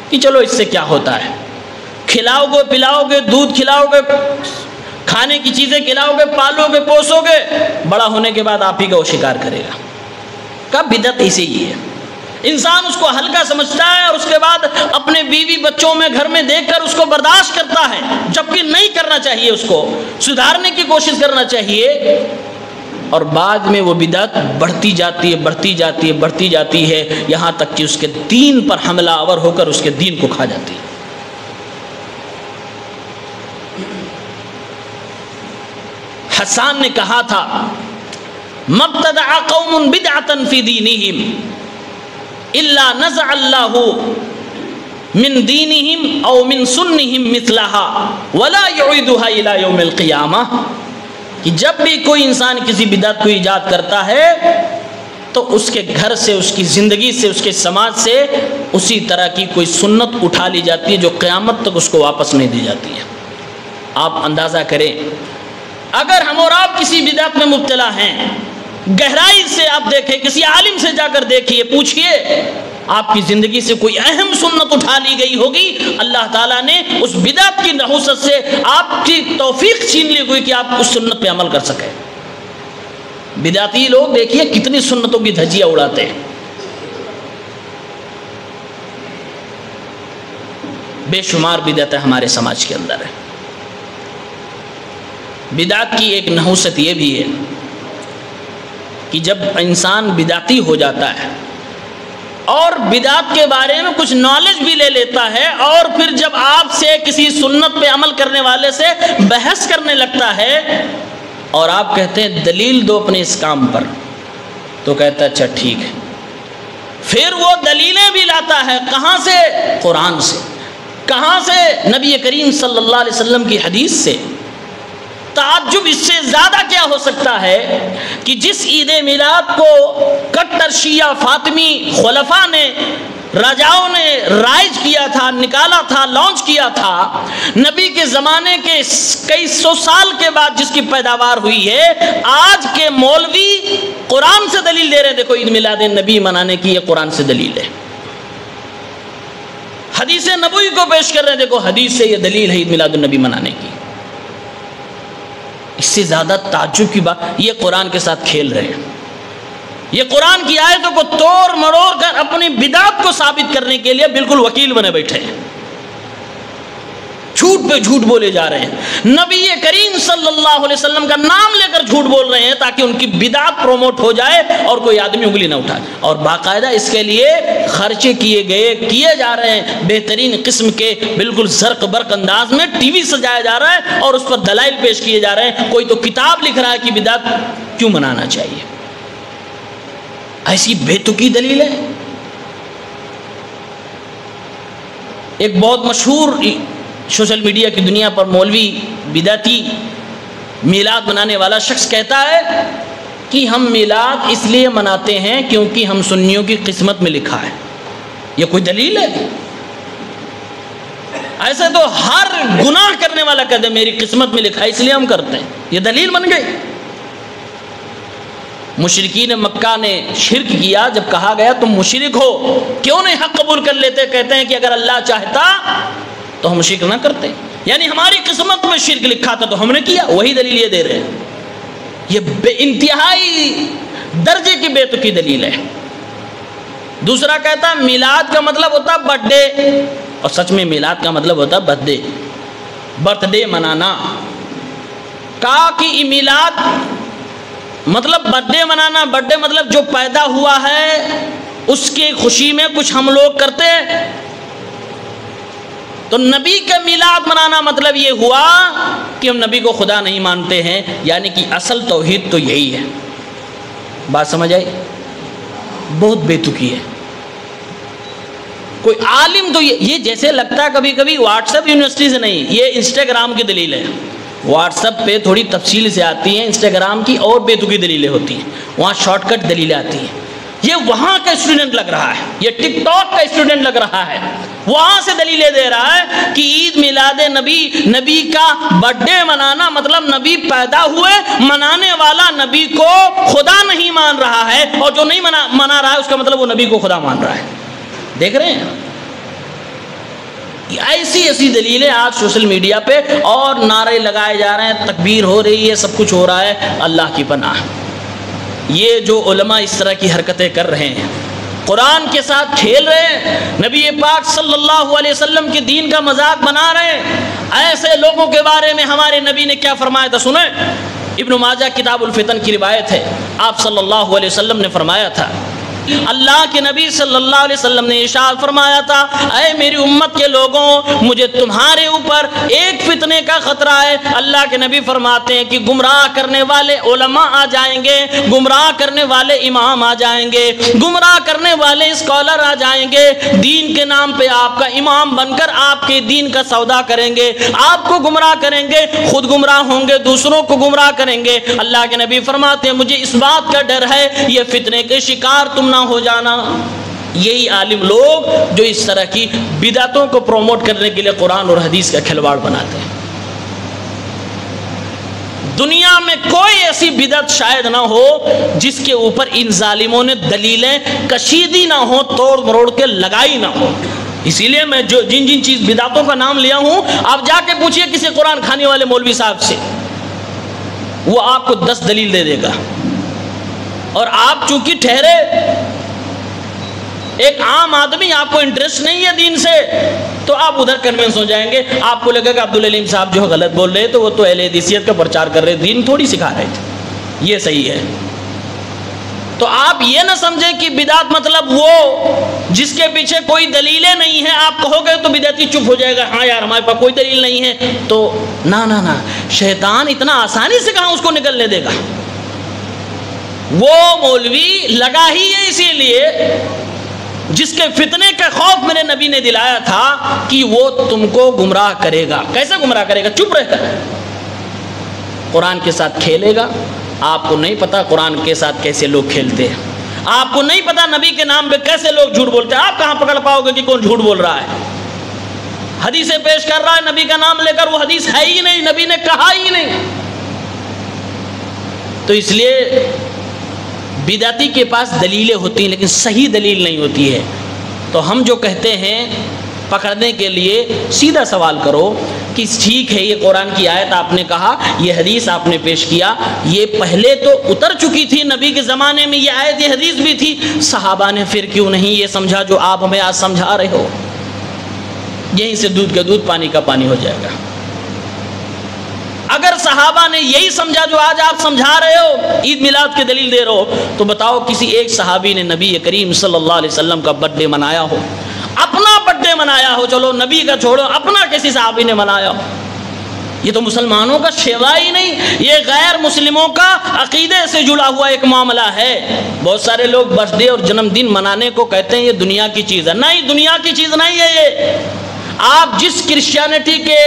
کہ چلو اس سے کیا ہوتا ہے، کھلاؤ گے، پلاؤ گے، دودھ کھلاؤ گے، کھانے کی چیزیں کھلاؤ گے، پالو گے، پوسو گے، بڑا ہونے کے بعد آپ ہی کا وہ شکار کرے گا۔ کب بدعت اسی ہی ہے، انسان اس کو ہلکا سمجھتا ہے اور اس کے بعد اپنے بیوی بچوں میں، گھر میں دیکھ کر اس کو برداشت کرتا ہے، جبکہ نہیں کرنا چاہیے، اس کو سدھارنے کی کوشش کرنا چاہیے۔ اور بعد میں وہ بدعت بڑھتی جاتی ہے، بڑھتی جاتی ہے، بڑھتی جاتی ہے، یہاں تک کہ اس کے دین پر حملہ آور ہو کر اس کے دین کو کھا جاتی ہے۔ حسان نے کہا تھا مبتدع قوم بدعتا فی دینہم الا نزع اللہ من دینہم او من سنہم مثلها ولا یعیدها الى یوم القیامہ، کہ جب بھی کوئی انسان کسی بدعت کو ایجاد کرتا ہے تو اس کے گھر سے، اس کی زندگی سے، اس کے سماج سے اسی طرح کی کوئی سنت اٹھا لی جاتی ہے جو قیامت تک اس کو واپس نہیں دی جاتی ہے۔ آپ اندازہ کریں، اگر ہم اور آپ کسی بدعت میں مبتلا ہیں، گہرائی سے آپ دیکھیں، کسی عالم سے جا کر دیکھیے، پوچھئے، آپ کی زندگی سے کوئی اہم سنت اٹھا لی گئی ہوگی، اللہ تعالیٰ نے اس بدعت کی نحوست سے آپ کی توفیق چھین لی ہوئی کہ آپ اس سنت پہ عمل کر سکیں۔ بدعتی لوگ دیکھیے کتنی سنتوں کی دھجیاں اڑاتے ہیں، بے شمار بدعتیں ہمارے سماج کے اندر ہے۔ بدعت کی ایک نحوست یہ بھی ہے کہ جب انسان بدعتی ہو جاتا ہے اور بدعت کے بارے میں کچھ نالج بھی لے لیتا ہے، اور پھر جب آپ سے کسی سنت پہ عمل کرنے والے سے بحث کرنے لگتا ہے اور آپ کہتے ہیں دلیل دو اپنے اس کام پر، تو کہتا ہے اچھا ٹھیک ہے، پھر وہ دلیلیں بھی لاتا ہے، کہاں سے؟ قرآن سے، کہاں سے؟ نبی کریم صلی اللہ علیہ وسلم کی حدیث سے۔ تعجب اس سے زیادہ کیا ہو سکتا ہے کہ جس عید میلاد کو کٹر شیعہ فاطمی خلفاء نے، راجاؤں نے رائج کیا تھا، نکالا تھا، لانچ کیا تھا، نبی کے زمانے کے کئی سو سال کے بعد جس کی پیداوار ہوئی ہے، آج کے مولوی قرآن سے دلیل دے رہے ہیں، دیکھو عید میلاد نبی منانے کی یہ قرآن سے دلیل ہے، حدیث نبوی کو پیش کر رہے ہیں، دیکھو حدیث سے یہ دلیل ہے عید میلاد النبی منانے کی۔ اس سے زیادہ تعجب کی بات، یہ قرآن کے ساتھ کھیل رہے ہیں، یہ قرآن کی آیتوں کو توڑ مروڑ کر اپنی بدعت کو ثابت کرنے کے لیے بالکل وکیل بنے بیٹھے ہیں، جھوٹ پہ جھوٹ بولے جا رہے ہیں، نبی کریم صلی اللہ علیہ وسلم کا نام لے کر جھوٹ بول رہے ہیں تاکہ ان کی بدعت پروموٹ ہو جائے اور کوئی آدمی انگلی نہ اٹھائے، اور باقاعدہ اس کے لیے خرچے کیے جا رہے ہیں، بہترین قسم کے بالکل زرق برق انداز میں ٹی وی سجایا جا رہا ہے اور اس پر دلائل پیش کیے جا رہے ہیں، کوئی تو کتاب لکھ رہا ہے کہ بدعت کیوں منانا چاہیے۔ ایسی بے تکی دلیل ہے۔ ایک بہت مشہور سوشل میڈیا کی دنیا پر مولوی بدعتی میلاد منانے والا شخص کہتا ہے کہ ہم میلاد اس لیے مناتے ہیں کیونکہ ہم سنیوں کی قسمت میں لکھا ہے۔ یہ کوئی دلیل ہے؟ ایسے تو ہر گناہ کرنے والا کہتے ہیں میری قسمت میں لکھا ہے اس لیے ہم کرتے ہیں، یہ دلیل بن گئی۔ مشرکین مکہ نے شرک کیا، جب کہا گیا تم مشرک ہو کیوں نہیں حق قبول کر لیتے، کہتے ہیں کہ اگر اللہ چاہتا تو ہم شرک نہ کرتے، یعنی ہماری قسمت میں شرک لکھا تھا تو ہم نے کیا، وہی دلیل یہ دے رہے ہیں۔ یہ بے انتہائی درجے کی بے تکی دلیل ہے۔ دوسرا کہتا ہے میلاد کا مطلب ہوتا ہے برتھ ڈے، اور سچ میں میلاد کا مطلب ہوتا ہے برتھ ڈے منانا۔ کہا کہ میلاد مطلب برتھ ڈے منانا، برتھ ڈے مطلب جو پیدا ہوا ہے اس کی خوشی میں کچھ ہم لوگ کرتے ہیں، تو نبی کا میلاد منانا مطلب یہ ہوا کہ ہم نبی کو خدا نہیں مانتے ہیں، یعنی کہ اصل توحید تو یہی ہے۔ بات سمجھ آئی؟ بہت بے تکی ہے۔ کوئی عالم تو یہ جیسے لگتا ہے کبھی کبھی واٹس ایپ یونیورسٹی سے نہیں، یہ انسٹاگرام کی دلیل ہے۔ واٹس ایپ پہ تھوڑی تفصیل سے آتی ہیں، انسٹاگرام کی اور بے تکی دلیلیں ہوتی ہیں، وہاں شارٹ کٹ دلیلیں آتی ہیں۔ یہ وہاں کا اسٹوڈنٹ لگ رہا ہے، یہ ٹک ٹاک کا اسٹوڈنٹ لگ رہا ہے، وہاں سے دلیلیں دے رہا ہے کہ عید میلاد نبی کا برتھ ڈے منانا مطلب نبی پیدا ہوئے، منانے والا نبی کو خدا نہیں مان رہا ہے، اور جو نہیں منا رہا ہے اس کا مطلب وہ نبی کو خدا مان رہا ہے۔ دیکھ رہے ہیں ایسی دلیلیں آج سوشل میڈیا پہ، اور نعرے لگائے جا رہے ہیں، تکبیر ہو رہی ہے، سب کچھ ہو رہا ہے۔ اللہ کی پناہ، یہ جو علماء اس طرح کی حرکتیں کر رہے ہیں، قرآن کے ساتھ کھیل رہے ہیں، نبی پاک صلی اللہ علیہ وسلم کے دین کا مذاق بنا رہے ہیں، ایسے لوگوں کے بارے میں ہمارے نبی نے کیا فرمایا تھا سنیں۔ ابن ماجہ کتاب الفتن کی روایت ہے، آپ صلی اللہ علیہ وسلم نے فرمایا تھا اللہ کے نبی صلی اللہ علیہ وسلم نے ارشاد فرمایا تھا، اے میری امت کے لوگوں، مجھے تمہارے اوپر ایک فتنے کا خطرہ ہے۔ اللہ کے نبی فرماتے ہیں کہ گمراہ کرنے والے علماء آ جائیں گے، گمراہ کرنے والے امام آ جائیں گے، گمراہ کرنے والے اسکالر آ جائیں گے، دین کے نام پہ آپ کا امام بن کر آپ کے دین کا سودا کریں گے، آپ کو گمراہ کریں گے، خود گمراہ ہوں گے، دوسروں کو گمراہ کریں گے۔ اللہ کے نبی فرماتے ہیں مجھے اس بات کا ڈر ہے یہ فتنے کے شکار تم نہ ہو جانا۔ یہی عالم لوگ جو اس طرح کی بدعتوں کو پروموٹ کرنے کے لیے قرآن اور حدیث کا کھلواڑ بناتے ہیں۔ دنیا میں کوئی ایسی بدعت شاید نہ ہو جس کے اوپر ان ظالموں نے دلیلیں کشیدی نہ ہو، توڑ مروڑ کے لگائی نہ ہو۔ اسی لیے میں جو جن چیز بدعتوں کا نام لیا ہوں، آپ جا کے پوچھئے کسی قرآن کھانے والے مولوی صاحب سے، وہ آپ کو 10 دلیل دے دے گا، اور آپ چونکہ ٹھہرے ایک عام آدمی، آپ کو انٹرسٹ نہیں ہے دین سے، تو آپ ادھر کنونس ہو جائیں گے۔ آپ کو لگے گا عبدالعلیم صاحب جو غلط بول رہے تو وہ تو اہل حدیثیت کا پرچار کر رہے، دین تھوڑی سکھا رہے تھے، یہ صحیح ہے۔ تو آپ یہ نہ سمجھیں کہ بدعت مطلب وہ جس کے پیچھے کوئی دلیلیں نہیں ہیں، آپ کہو گے تو بدعتی چپ ہو جائے گا، ہاں یار ہمارے پاس کوئی دلیل نہیں ہے، تو نہ شیطان اتنا آسانی سے کہاں اس کو نکلنے دے گا۔ وہ مولوی لگا ہی ہے اسی لیے جس کے فتنے کا خوف میرے نبی نے دلایا تھا کہ وہ تم کو گمراہ کرے گا۔ کیسے گمراہ کرے گا؟ چپ رہ کر قرآن کے ساتھ کھیلے گا۔ آپ کو نہیں پتا قرآن کے ساتھ کیسے لوگ کھیلتے ہیں، آپ کو نہیں پتا نبی کے نام پہ کیسے لوگ جھوٹ بولتے ہیں۔ آپ کہاں پکڑ پاؤ گے کہ کون جھوٹ بول رہا ہے؟ حدیثیں پیش کر رہا ہے نبی کا نام لے کر، وہ حدیث ہے ہی نہیں، نبی نے کہا ہی نہیں۔ تو اس لیے بدعتی کے پاس دلیلیں ہوتی ہیں لیکن صحیح دلیل نہیں ہوتی ہے۔ تو ہم جو کہتے ہیں پکڑنے کے لیے سیدھا سوال کرو کہ ٹھیک ہے یہ قرآن کی آیت آپ نے کہا، یہ حدیث آپ نے پیش کیا، یہ پہلے تو اتر چکی تھی، نبی کے زمانے میں یہ آیت یہ حدیث بھی تھی، صحابہ نے پھر کیوں نہیں یہ سمجھا جو آپ ہمیں آج سمجھا رہے ہو؟ یہیں سے دودھ کا دودھ پانی کا پانی ہو جائے گا۔ اگر صحابہ نے یہی سمجھا جو آج آپ سمجھا رہے ہو، عید میلاد کی دلیل دے رہے ہو، تو بتاؤ کسی ایک صحابی نے نبی کریم صلی اللہ علیہ وسلم کا برتھ ڈے منایا ہو؟ اپنا برتھ ڈے منایا ہو، چلو نبی کا چھوڑو، اپنا کسی صحابی نے منایا ہو؟ یہ تو مسلمانوں کا شیوا ہی نہیں، یہ غیر مسلموں کا عقیدے سے جڑا ہوا ایک معاملہ ہے۔ بہت سارے لوگ برتھ ڈے اور جنم دن منانے کو کہتے ہیں یہ دنیا کی چیز ہے۔ نہیں، دنیا کی چیز نہیں ہے یہ۔ آپ جس کرسچینٹی کے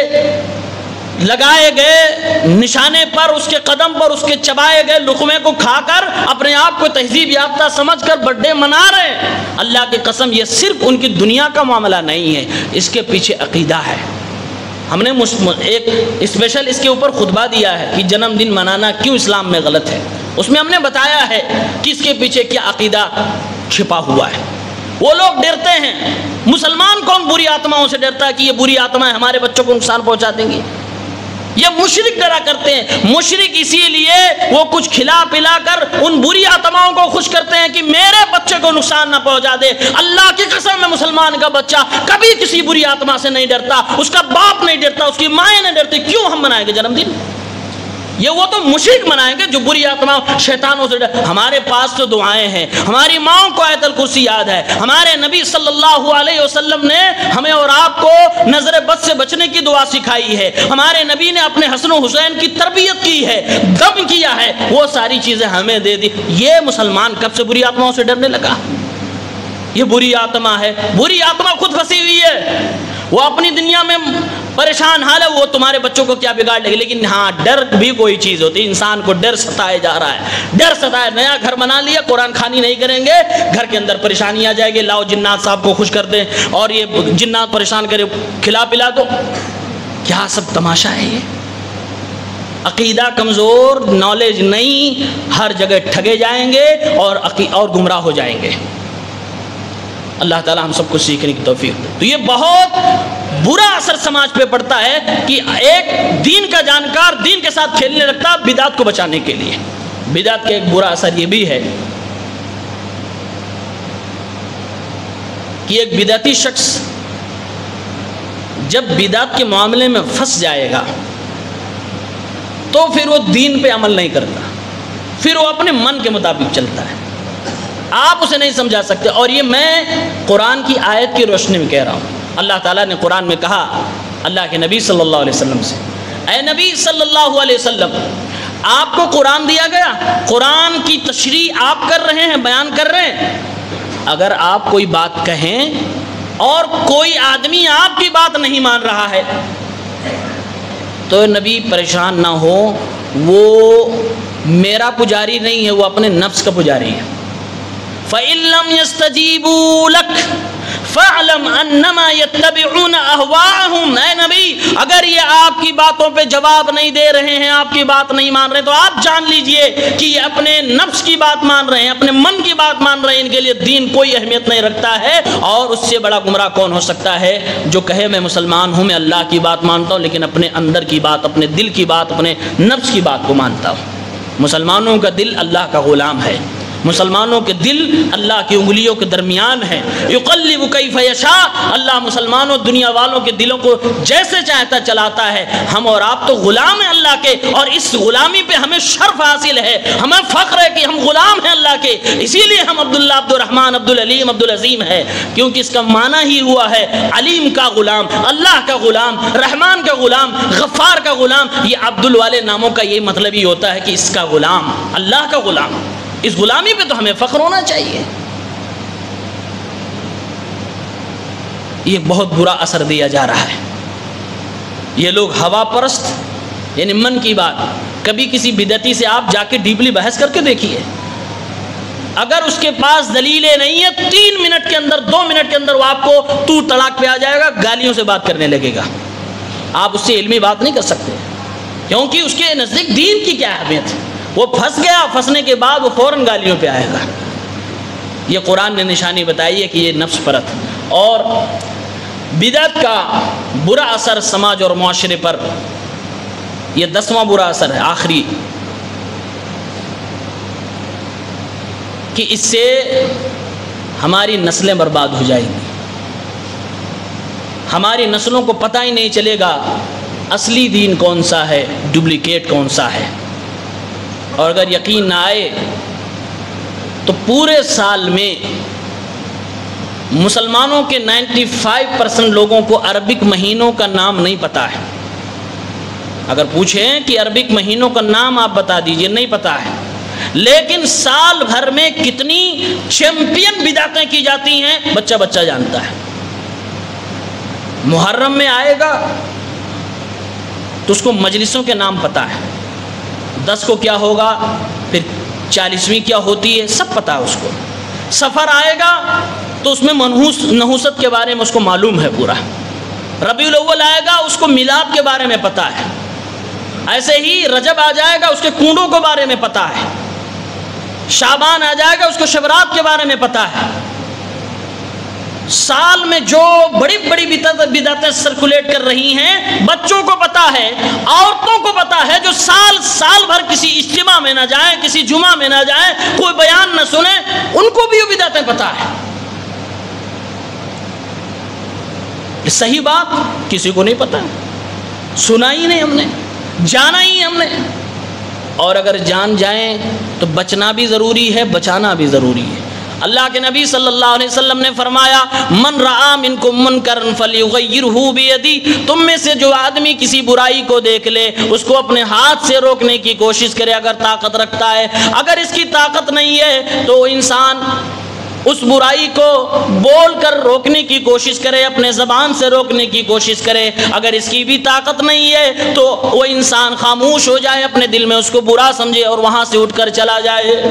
لگائے گئے نشانے پر، اس کے قدم پر، اس کے چبائے گئے لقمے کو کھا کر اپنے آپ کو تہذیب یافتہ سمجھ کر برتھ ڈے منا رہے ہیں، اللہ کی قسم یہ صرف ان کی دنیا کا معاملہ نہیں ہے، اس کے پیچھے عقیدہ ہے۔ ہم نے ایک اسپیشل اس کے اوپر خطبہ دیا ہے کہ جنم دن منانا کیوں اسلام میں غلط ہے۔ اس میں ہم نے بتایا ہے کہ اس کے پیچھے کیا عقیدہ چھپا ہوا ہے۔ وہ لوگ ڈرتے ہیں، مسلمان کون بری آتماؤں سے ڈرتا ہے کہ یہ بری آتمائیں ہمارے بچوں کو نقصان پہنچا دیں گی؟ یہ مشرک ڈرا کرتے ہیں۔ مشرک اسی لیے وہ کچھ کھلا پلا کر ان بری آتماؤں کو خوش کرتے ہیں کہ میرے بچے کو نقصان نہ پہنچا دے۔ اللہ کی قسم ہے مسلمان کا بچہ کبھی کسی بری آتما سے نہیں ڈرتا، اس کا باپ نہیں ڈرتا، اس کی مائیں نہیں ڈرتی۔ کیوں ہم منائیں گے جنم دن؟ یہ وہ تو مشرک منائیں گے جو بری آتما شیطانوں سے ڈر۔ ہمارے پاس تو دعائیں ہیں، ہماری ماؤں کو آیت الکرسی یاد ہے، ہمارے نبی صلی اللہ علیہ وسلم نے ہمیں اور آپ کو نظر بد سے بچنے کی دعا سکھائی ہے، ہمارے نبی نے اپنے حسن و حسین کی تربیت کی ہے، دم کیا ہے، وہ ساری چیزیں ہمیں دے دی۔ یہ مسلمان کب سے بری آتماؤں سے ڈرنے لگا؟ یہ بری آتما ہے، بری آتما خود پھنسی ہوئی ہے، وہ اپنی دنیا میں پریشان حال ہے، وہ تمہارے بچوں کو کیا بگاڑ لے گی۔ لیکن ہاں ڈر بھی کوئی چیز ہوتی ہے، انسان کو ڈر ستائے جا رہا ہے، ڈر ستائے۔ نیا گھر بنا لیا، قرآن خوانی نہیں کریں گے، گھر کے اندر پریشانی آ جائے گی، لاؤ جنات صاحب کو خوش کر دیں اور یہ جنات پریشان کرے، کھلا پلا دو۔ کیا سب تماشا ہے یہ؟ عقیدہ کمزور، نالج نہیں، ہر جگہ ٹھگے جائیں گے اور گمراہ ہو جائیں گے۔ اللہ تعالی ہم سب کو سیکھنے کی توفیق دے۔ تو یہ بہت برا اثر سماج پہ پڑتا ہے کہ ایک دین کا جانکار دین کے ساتھ کھیلنے لگتا بدعت کو بچانے کے لیے۔ بدعت کا ایک برا اثر یہ بھی ہے کہ ایک بدعتی شخص جب بدعت کے معاملے میں پھنس جائے گا تو پھر وہ دین پہ عمل نہیں کرتا، پھر وہ اپنے من کے مطابق چلتا ہے۔ آپ اسے نہیں سمجھا سکتے. اور یہ میں قرآن کی آیت کی روشنی میں کہہ رہا ہوں. اللہ تعالیٰ نے قرآن میں کہا اللہ کے نبی صلی اللہ علیہ وسلم سے, اے نبی صلی اللہ علیہ وسلم, آپ کو قرآن دیا گیا, قرآن کی تشریح آپ کر رہے ہیں, بیان کر رہے ہیں. اگر آپ کوئی بات کہیں اور کوئی آدمی آپ کی بات نہیں مان رہا ہے تو نبی پریشان نہ ہو, وہ میرا پجاری نہیں ہے, وہ اپنے نفس کا پجاری ہے. فَإِن لَّمْ يَسْتَجِيبُوا لَكَ فَاعْلَمْ أَنَّمَا يَتَّبِعُونَ أَهْوَاءَهُمْ. اے نبی, اگر یہ آپ کی باتوں پہ جواب نہیں دے رہے ہیں, آپ کی بات نہیں مان رہے, تو آپ جان لیجئے کہ یہ اپنے نفس کی بات مان رہے ہیں, اپنے من کی بات مان رہے ہیں. ان کے لیے دین کوئی اہمیت نہیں رکھتا ہے. اور اس سے بڑا گمراہ کون ہو سکتا ہے جو کہے میں مسلمان ہوں, میں اللہ کی بات مانتا ہوں, لیکن اپنے اندر کی بات, اپنے دل کی بات, اپنے نفس کی بات کو مانتا ہوں. مسلمانوں کا دل اللہ کا غلام ہے, مسلمانوں کے دل اللہ کی انگلیوں کے درمیان ہیں. یقلب کیف یشاء. اللہ مسلمانوں دنیا والوں کے دلوں کو جیسے چاہتا چلاتا ہے. ہم اور آپ تو غلام ہیں اللہ کے, اور اس غلامی پہ ہمیں شرف حاصل ہے, ہمیں فخر ہے کہ ہم غلام ہیں اللہ کے. اسی لیے ہم عبداللہ, عبدالرحمن, عبدالعلیم, عبدالعظیم ہے, کیونکہ اس کا معنی ہی ہوا ہے علیم کا غلام, اللہ کا غلام, رحمان کا غلام, غفار کا غلام. یہ عبدال والے ناموں کا یہ مطلب ہی ہوتا ہے کہ اس کا غلام, اللہ کا غلام. اس غلامی پہ تو ہمیں فخر ہونا چاہیے. یہ بہت برا اثر دیا جا رہا ہے. یہ لوگ ہوا پرست, یعنی من کی بات. کبھی کسی بدعتی سے آپ جا کے ڈیپلی بحث کر کے دیکھیے, اگر اس کے پاس دلیلیں نہیں ہیں, 3 منٹ کے اندر, 2 منٹ کے اندر وہ آپ کو تو طلاق پہ آ جائے گا, گالیوں سے بات کرنے لگے گا. آپ اس سے علمی بات نہیں کر سکتے, کیونکہ اس کے نزدیک دین کی کیا اہمیت ہے. وہ پھنس گیا, پھنسنے کے بعد وہ فوراً گالیوں پہ آئے گا. یہ قرآن نے نشانی بتائی ہے کہ یہ نفس پرت. اور بدعت کا برا اثر سماج اور معاشرے پر, یہ 10واں برا اثر ہے, آخری, کہ اس سے ہماری نسلیں برباد ہو جائیں گی. ہماری نسلوں کو پتہ ہی نہیں چلے گا اصلی دین کون سا ہے, ڈپلیکیٹ کون سا ہے. اور اگر یقین نہ آئے تو پورے سال میں مسلمانوں کے 95% لوگوں کو عربک مہینوں کا نام نہیں پتہ ہے. اگر پوچھیں کہ عربک مہینوں کا نام آپ بتا دیجئے, نہیں پتہ ہے. لیکن سال بھر میں کتنی چیمپئن بدعتیں کی جاتی ہیں بچہ بچہ جانتا ہے. محرم میں آئے گا تو اس کو مجلسوں کے نام پتہ ہے, 10 کو کیا ہوگا, پھر 40ویں کیا ہوتی ہے, سب پتہ ہے اس کو. سفر آئے گا تو اس میں نحوست کے بارے میں اس کو معلوم ہے پورا. ربیع الاول آئے گا, اس کو میلاد کے بارے میں پتہ ہے. ایسے ہی رجب آ جائے گا, اس کے کنڈوں کے بارے میں پتہ ہے. شعبان آ جائے گا, اس کو شبرات کے بارے میں پتہ ہے. سال میں جو بڑی بڑی بدعتیں سرکولیٹ کر رہی ہیں بچوں کو پتہ ہے, عورتوں کو پتہ ہے, جو سال بھر کسی اجتماع میں نہ جائیں, کسی جمعہ میں نہ جائیں, کوئی بیان نہ سنیں, ان کو بھی وہ بدعتیں پتہ ہے. صحیح بات کسی کو نہیں پتہ, سنا ہی نہیں ہم نے, جانا ہی ہم نے. اور اگر جان جائیں تو بچنا بھی ضروری ہے, بچانا بھی ضروری ہے. اللہ کے نبی صلی اللہ علیہ وسلم نے فرمایا, من رآ منکم منکرا فلیغیرہ بیدی. تم میں سے جو آدمی کسی برائی کو دیکھ لے اس کو اپنے ہاتھ سے روکنے کی کوشش کرے, اگر طاقت رکھتا ہے. اگر اس کی طاقت نہیں ہے تو انسان اس برائی کو بول کر روکنے کی کوشش کرے, اپنے زبان سے روکنے کی کوشش کرے. اگر اس کی بھی طاقت نہیں ہے تو وہ انسان خاموش ہو جائے, اپنے دل میں اس کو برا سمجھے اور وہاں سے اٹھ کر چلا جائے.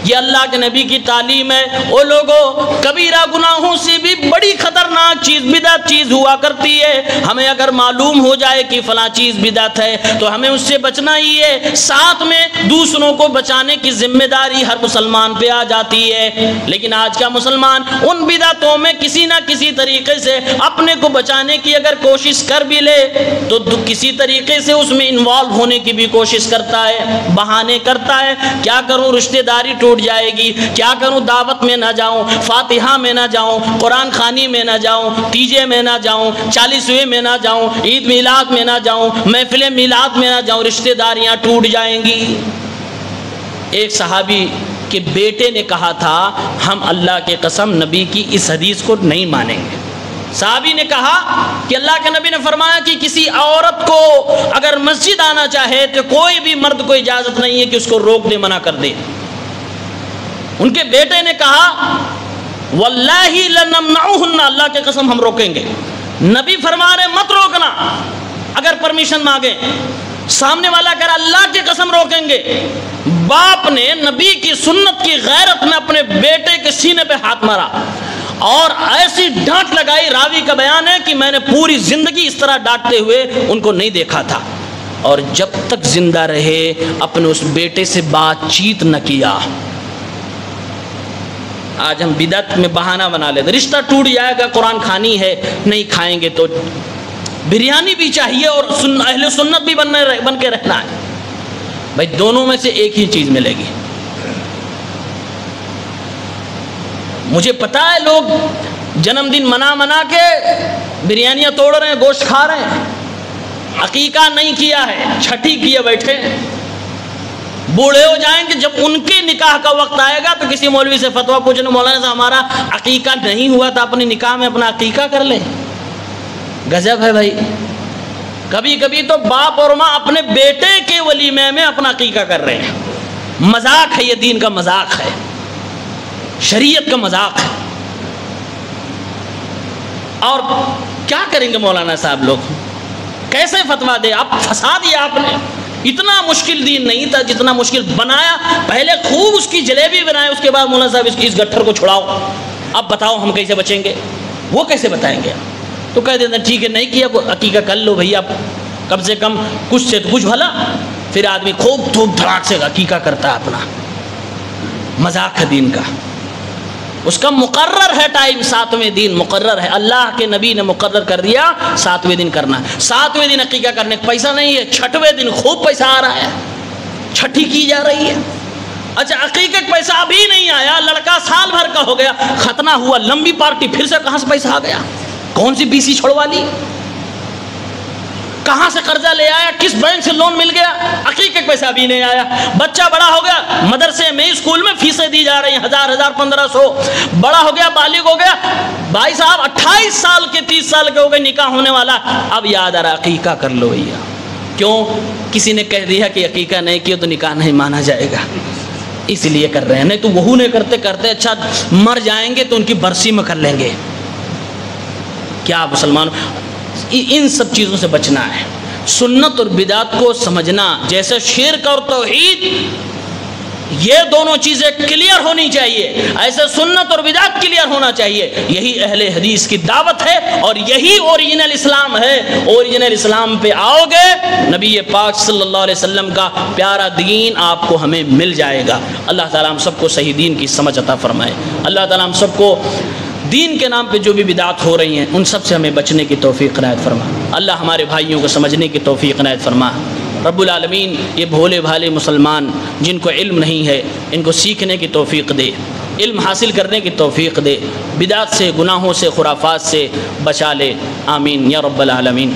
یہ اللہ کے نبی کی تعلیم ہے. وہ لوگوں, کبیرہ گناہوں سے بھی بڑی خطرناک چیز بدعت چیز ہوا کرتی ہے. ہمیں اگر معلوم ہو جائے کہ فلاں چیز بدعت ہے تو ہمیں اس سے بچنا ہی ہے. ساتھ میں دوسروں کو بچانے کی ذمہ داری ہر مسلمان پہ آ جاتی ہے. لیکن آج کا مسلمان ان بدعتوں میں کسی نہ کسی طریقے سے اپنے کو بچانے کی اگر کوشش کر بھی لے تو کسی طریقے سے اس میں انوالو ہونے کی بھی کوشش کرتا ہے, بہانے کرتا ہے. کیا کروں, رشتہ داری ٹوٹ جائے گی, کیا کروں, دعوت میں نہ جاؤں, فاتحہ میں نہ جاؤں, قرآن خوانی میں نہ جاؤں, تیجے میں نہ جاؤں, 40ویں میں نہ جاؤں, عید میلاد میں نہ جاؤں, محفل میلاد میں نہ جاؤں, رشتہ داریاں ٹوٹ جائیں گی. ایک صحابی کہ بیٹے نے کہا تھا ہم اللہ کی قسم نبی کی اس حدیث کو نہیں مانیں گے۔ صحابی نے کہا کہ اللہ کے نبی نے فرمایا کہ کسی عورت کو اگر مسجد آنا چاہے تو کوئی بھی مرد کو اجازت نہیں ہے کہ اس کو روک دے، منع کر دے۔ ان کے بیٹے نے کہا واللہ لنمنعہن، اللہ کی قسم ہم روکیں گے۔ نبی فرما رہے مت روکنا اگر پرمیشن مانگے، سامنے والا کہہ رہا اللہ کی قسم روکیں گے۔ باپ نے نبی کی سنت کی غیرت میں اپنے بیٹے کے سینے پہ ہاتھ مارا اور ایسی ڈانٹ لگائی، راوی کا بیان ہے کہ میں نے پوری زندگی اس طرح ڈانٹتے ہوئے ان کو نہیں دیکھا تھا، اور جب تک زندہ رہے اپنے اس بیٹے سے بات چیت نہ کیا۔ آج ہم بدعت میں بہانہ بنا لیتے، رشتہ ٹوٹ جائے گا، قرآن کھانی ہے، نہیں کھائیں گے تو بریانی بھی چاہیے اور اہل سنت بھی بن کے رہنا ہے۔ بھائی دونوں میں سے ایک ہی چیز ملے گی۔ مجھے پتا ہے لوگ جنم دن منا کے بریانیاں توڑ رہے ہیں، گوشت کھا رہے ہیں، عقیقہ نہیں کیا ہے، چھٹی کیے بیٹھے، بوڑھے ہو جائیں گے، جب ان کے نکاح کا وقت آئے گا تو کسی مولوی سے فتویٰ پوچھنے، مولانا صاحب ہمارا عقیقہ نہیں ہوا تھا، اپنی نکاح میں اپنا عقیقہ کر لیں۔ گجب ہے بھائی، کبھی کبھی تو باپ اور ماں اپنے بیٹے کے ولیمے میں اپنا عقیقہ کر رہے ہیں۔ مذاق ہے، یہ دین کا مذاق ہے، شریعت کا مذاق ہے۔ اور کیا کریں گے مولانا صاحب لوگ، کیسے فتویٰ دے؟ اب پھنسا دیا آپ نے۔ اتنا مشکل دین نہیں تھا جتنا مشکل بنایا۔ پہلے خوب اس کی جلیبی بنائے، اس کے بعد مولانا صاحب اس گٹھر کو چھڑاؤ، اب بتاؤ ہم کیسے بچیں گے؟ وہ کیسے بتائیں گے؟ تو کہہ دیتے ہیں ٹھیک ہے نہیں کیا، عقیقہ کر لو بھیا، کم سے کم کچھ سے تو کچھ بھلا۔ پھر آدمی خوب دھوم دھڑاک سے عقیقہ کرتا ہے اپنا، مذاق ہے دین کا۔ اس کا مقرر ہے ٹائم، 7ویں دن مقرر ہے، اللہ کے نبی نے مقرر کر دیا 7ویں دن کرنا ہے۔ 7ویں دن عقیقہ کرنے کا پیسہ نہیں ہے، 6ویں دن خوب پیسہ آ رہا ہے، چھٹی کی جا رہی ہے۔ اچھا عقیقے کا پیسہ ابھی نہیں آیا، لڑکا سال بھر کا ہو گیا، ختنہ ہوا، لمبی پارٹی، پھر سے کہاں سے پیسہ آ گیا؟ کون سی BC چھوڑوا لی؟ کہاں سے قرضہ لے آیا؟ کس بینک سے لون مل گیا؟ عقیقے کا پیسہ ابھی نہیں آیا۔ بچہ بڑا ہو گیا، مدرسے میں اسکول میں فیسیں دی جا رہی ہیں، 1000 1500، بڑا ہو گیا، بالغ ہو گیا، بھائی صاحب 28 سال کے 30 سال کے ہو گئے، نکاح ہونے والا، اب یاد آ رہا عقیقہ کر لو بھیا۔ کیوں؟ کسی نے کہہ دیا کہ عقیقہ نہیں کیا تو نکاح نہیں مانا جائے گا، اس لیے کر رہے ہیں، نہیں تو وہ نہیں کرتے اچھا مر جائیں گے تو ان کی برسی میں کر لیں گے۔ کیا مسلمان، ان سب چیزوں سے بچنا ہے۔ سنت اور بدعت کو سمجھنا، جیسے شرک اور توحید، یہ دونوں چیزیں کلیئر ہونی چاہیے، ایسے سنت اور بدعت کلیئر ہونا چاہیے۔ یہی اہل حدیث کی دعوت ہے اور یہی اوریجنل اسلام ہے۔ اوریجنل اسلام پہ آؤ گے، نبی پاک صلی اللہ علیہ وسلم کا پیارا دین آپ کو ہمیں مل جائے گا۔ اللہ تعالیٰ ہم سب کو صحیح دین کی سمجھ عطا فرمائے۔ اللہ تعالیٰ ہم سب کو دین کے نام پہ جو بھی بدعات ہو رہی ہیں ان سب سے ہمیں بچنے کی توفیق عنایت فرما۔ اللہ ہمارے بھائیوں کو سمجھنے کی توفیق عنایت فرما۔ رب العالمین یہ بھولے بھالے مسلمان جن کو علم نہیں ہے ان کو سیکھنے کی توفیق دے، علم حاصل کرنے کی توفیق دے، بدعات سے، گناہوں سے، خرافات سے بچا لے، آمین یا رب العالمین۔